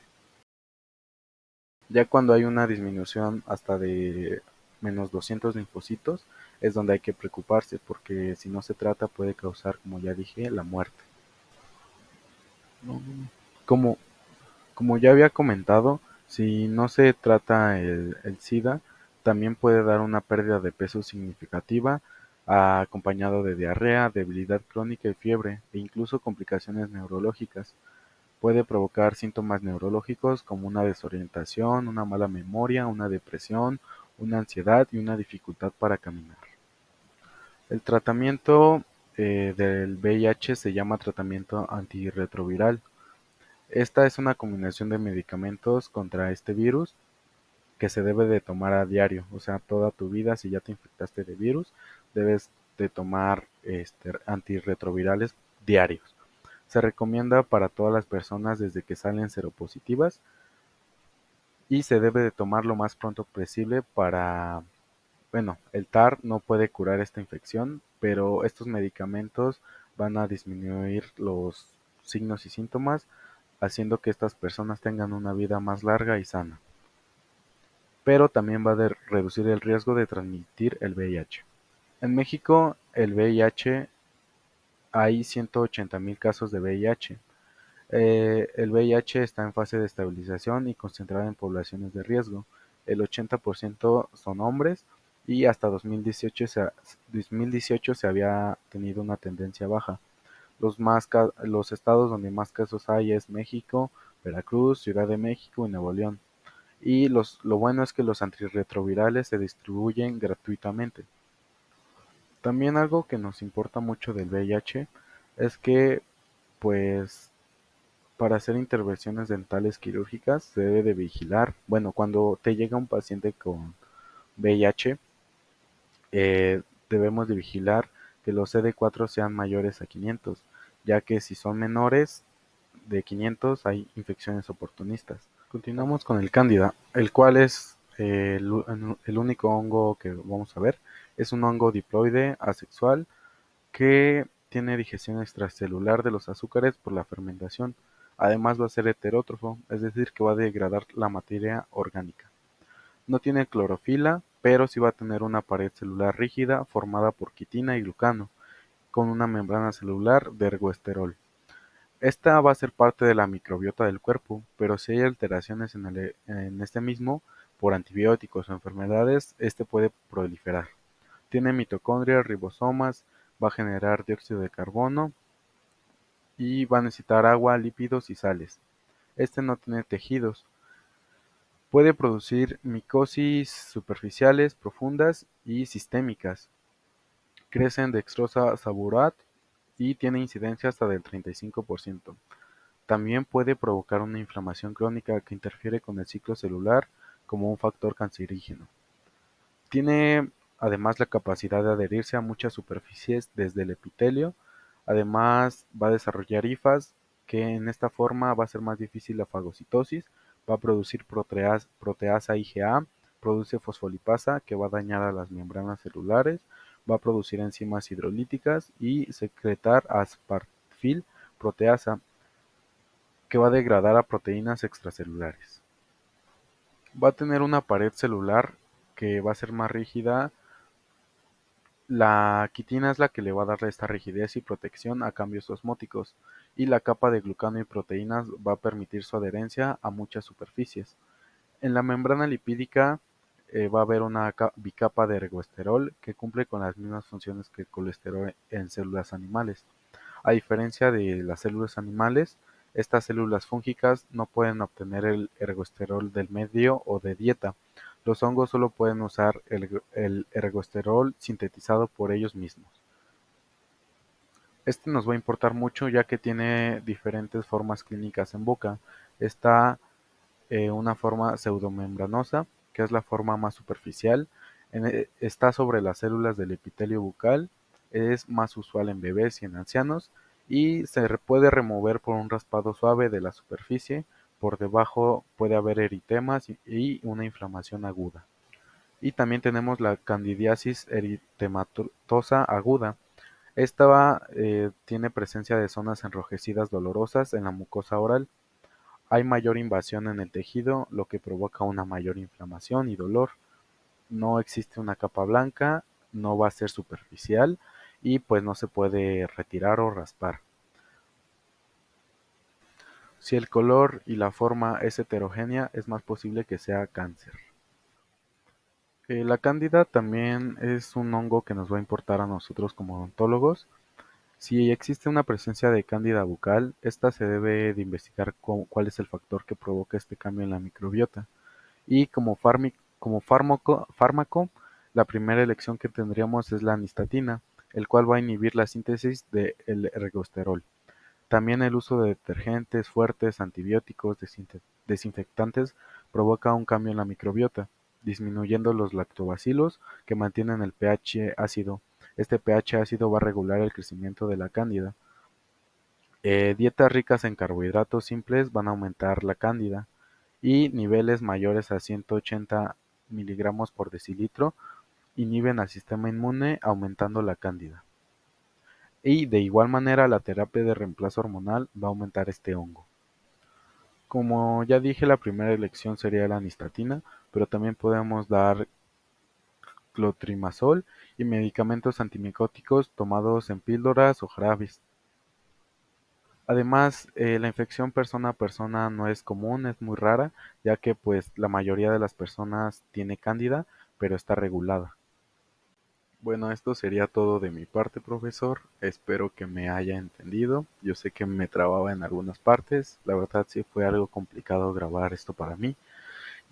Ya cuando hay una disminución hasta de menos 200 linfocitos, es donde hay que preocuparse, porque si no se trata puede causar, como ya dije, la muerte. Como, como ya había comentado, si no se trata el SIDA, también puede dar una pérdida de peso significativa, acompañado de diarrea, debilidad crónica y fiebre, e incluso complicaciones neurológicas. Puede provocar síntomas neurológicos como una desorientación, una mala memoria, una depresión, una ansiedad y una dificultad para caminar. El tratamiento del VIH se llama tratamiento antirretroviral. Esta es una combinación de medicamentos contra este virus que se debe de tomar a diario, o sea, toda tu vida. Si ya te infectaste de virus, debes de tomar antirretrovirales diarios. Se recomienda para todas las personas desde que salen seropositivas y se debe de tomar lo más pronto posible para, bueno, el TAR no puede curar esta infección, pero estos medicamentos van a disminuir los signos y síntomas, haciendo que estas personas tengan una vida más larga y sana. Pero también va a reducir el riesgo de transmitir el VIH. En México, el VIH, hay 180,000 casos de VIH. El VIH está en fase de estabilización y concentrado en poblaciones de riesgo. El 80% son hombres y hasta 2018 se había tenido una tendencia baja. Los estados donde más casos hay es México, Veracruz, Ciudad de México y Nuevo León. Y lo bueno es que los antirretrovirales se distribuyen gratuitamente. También algo que nos importa mucho del VIH es que, pues, para hacer intervenciones dentales quirúrgicas se debe de vigilar. Bueno, cuando te llega un paciente con VIH, debemos de vigilar que los CD4 sean mayores a 500, ya que si son menores de 500 hay infecciones oportunistas. Continuamos con el cándida, el cual es el único hongo que vamos a ver. Es un hongo diploide asexual que tiene digestión extracelular de los azúcares por la fermentación. Además va a ser heterótrofo, es decir, que va a degradar la materia orgánica. No tiene clorofila, pero sí va a tener una pared celular rígida formada por quitina y glucano, con una membrana celular de ergosterol. Esta va a ser parte de la microbiota del cuerpo, pero si hay alteraciones en este mismo, por antibióticos o enfermedades, este puede proliferar. Tiene mitocondrias, ribosomas, va a generar dióxido de carbono y va a necesitar agua, lípidos y sales. Este no tiene tejidos. Puede producir micosis superficiales, profundas y sistémicas. Crece en Dextrosa saburat y tiene incidencia hasta del 35%. También puede provocar una inflamación crónica que interfiere con el ciclo celular como un factor cancerígeno. Tiene además la capacidad de adherirse a muchas superficies desde el epitelio. Además va a desarrollar hifas que en esta forma va a ser más difícil la fagocitosis, va a producir proteasa IgA, produce fosfolipasa que va a dañar a las membranas celulares, va a producir enzimas hidrolíticas y secretar aspargil proteasa que va a degradar a proteínas extracelulares. Va a tener una pared celular que va a ser más rígida. La quitina es la que le va a dar esta rigidez y protección a cambios osmóticos, y la capa de glucano y proteínas va a permitir su adherencia a muchas superficies. En la membrana lipídica va a haber una bicapa de ergosterol que cumple con las mismas funciones que el colesterol en células animales. A diferencia de las células animales, estas células fúngicas no pueden obtener el ergosterol del medio o de dieta. Los hongos solo pueden usar el ergosterol sintetizado por ellos mismos. Este nos va a importar mucho ya que tiene diferentes formas clínicas en boca. Está una forma pseudomembranosa, que es la forma más superficial. Está sobre las células del epitelio bucal, es más usual en bebés y en ancianos, y se puede remover por un raspado suave de la superficie. Por debajo puede haber eritemas y una inflamación aguda. Y también tenemos la candidiasis eritematosa aguda. Esta tiene presencia de zonas enrojecidas dolorosas en la mucosa oral. Hay mayor invasión en el tejido, lo que provoca una mayor inflamación y dolor. No existe una capa blanca, no va a ser superficial y pues no se puede retirar o raspar. Si el color y la forma es heterogénea, es más posible que sea cáncer. La cándida también es un hongo que nos va a importar a nosotros como odontólogos. Si existe una presencia de cándida bucal, esta se debe de investigar cuál es el factor que provoca este cambio en la microbiota. Y como fármaco, la primera elección que tendríamos es la anistatina, el cual va a inhibir la síntesis del ergosterol. También el uso de detergentes fuertes, antibióticos, desinfectantes provoca un cambio en la microbiota, disminuyendo los lactobacilos que mantienen el pH ácido. Este pH ácido va a regular el crecimiento de la cándida. Dietas ricas en carbohidratos simples van a aumentar la cándida, y niveles mayores a 180 miligramos por decilitro inhiben al sistema inmune aumentando la cándida. Y de igual manera la terapia de reemplazo hormonal va a aumentar este hongo. Como ya dije, la primera elección sería la anistatina, pero también podemos dar clotrimazol y medicamentos antimicóticos tomados en píldoras o jarabes. Además, la infección persona a persona no es común, es muy rara, ya que pues la mayoría de las personas tiene cándida, pero está regulada. Bueno, esto sería todo de mi parte, profesor. Espero que me haya entendido. Yo sé que me trababa en algunas partes. La verdad sí fue algo complicado grabar esto para mí,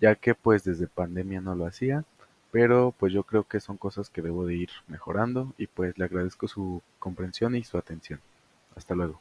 ya que pues desde pandemia no lo hacía, pero pues yo creo que son cosas que debo de ir mejorando y pues le agradezco su comprensión y su atención. Hasta luego.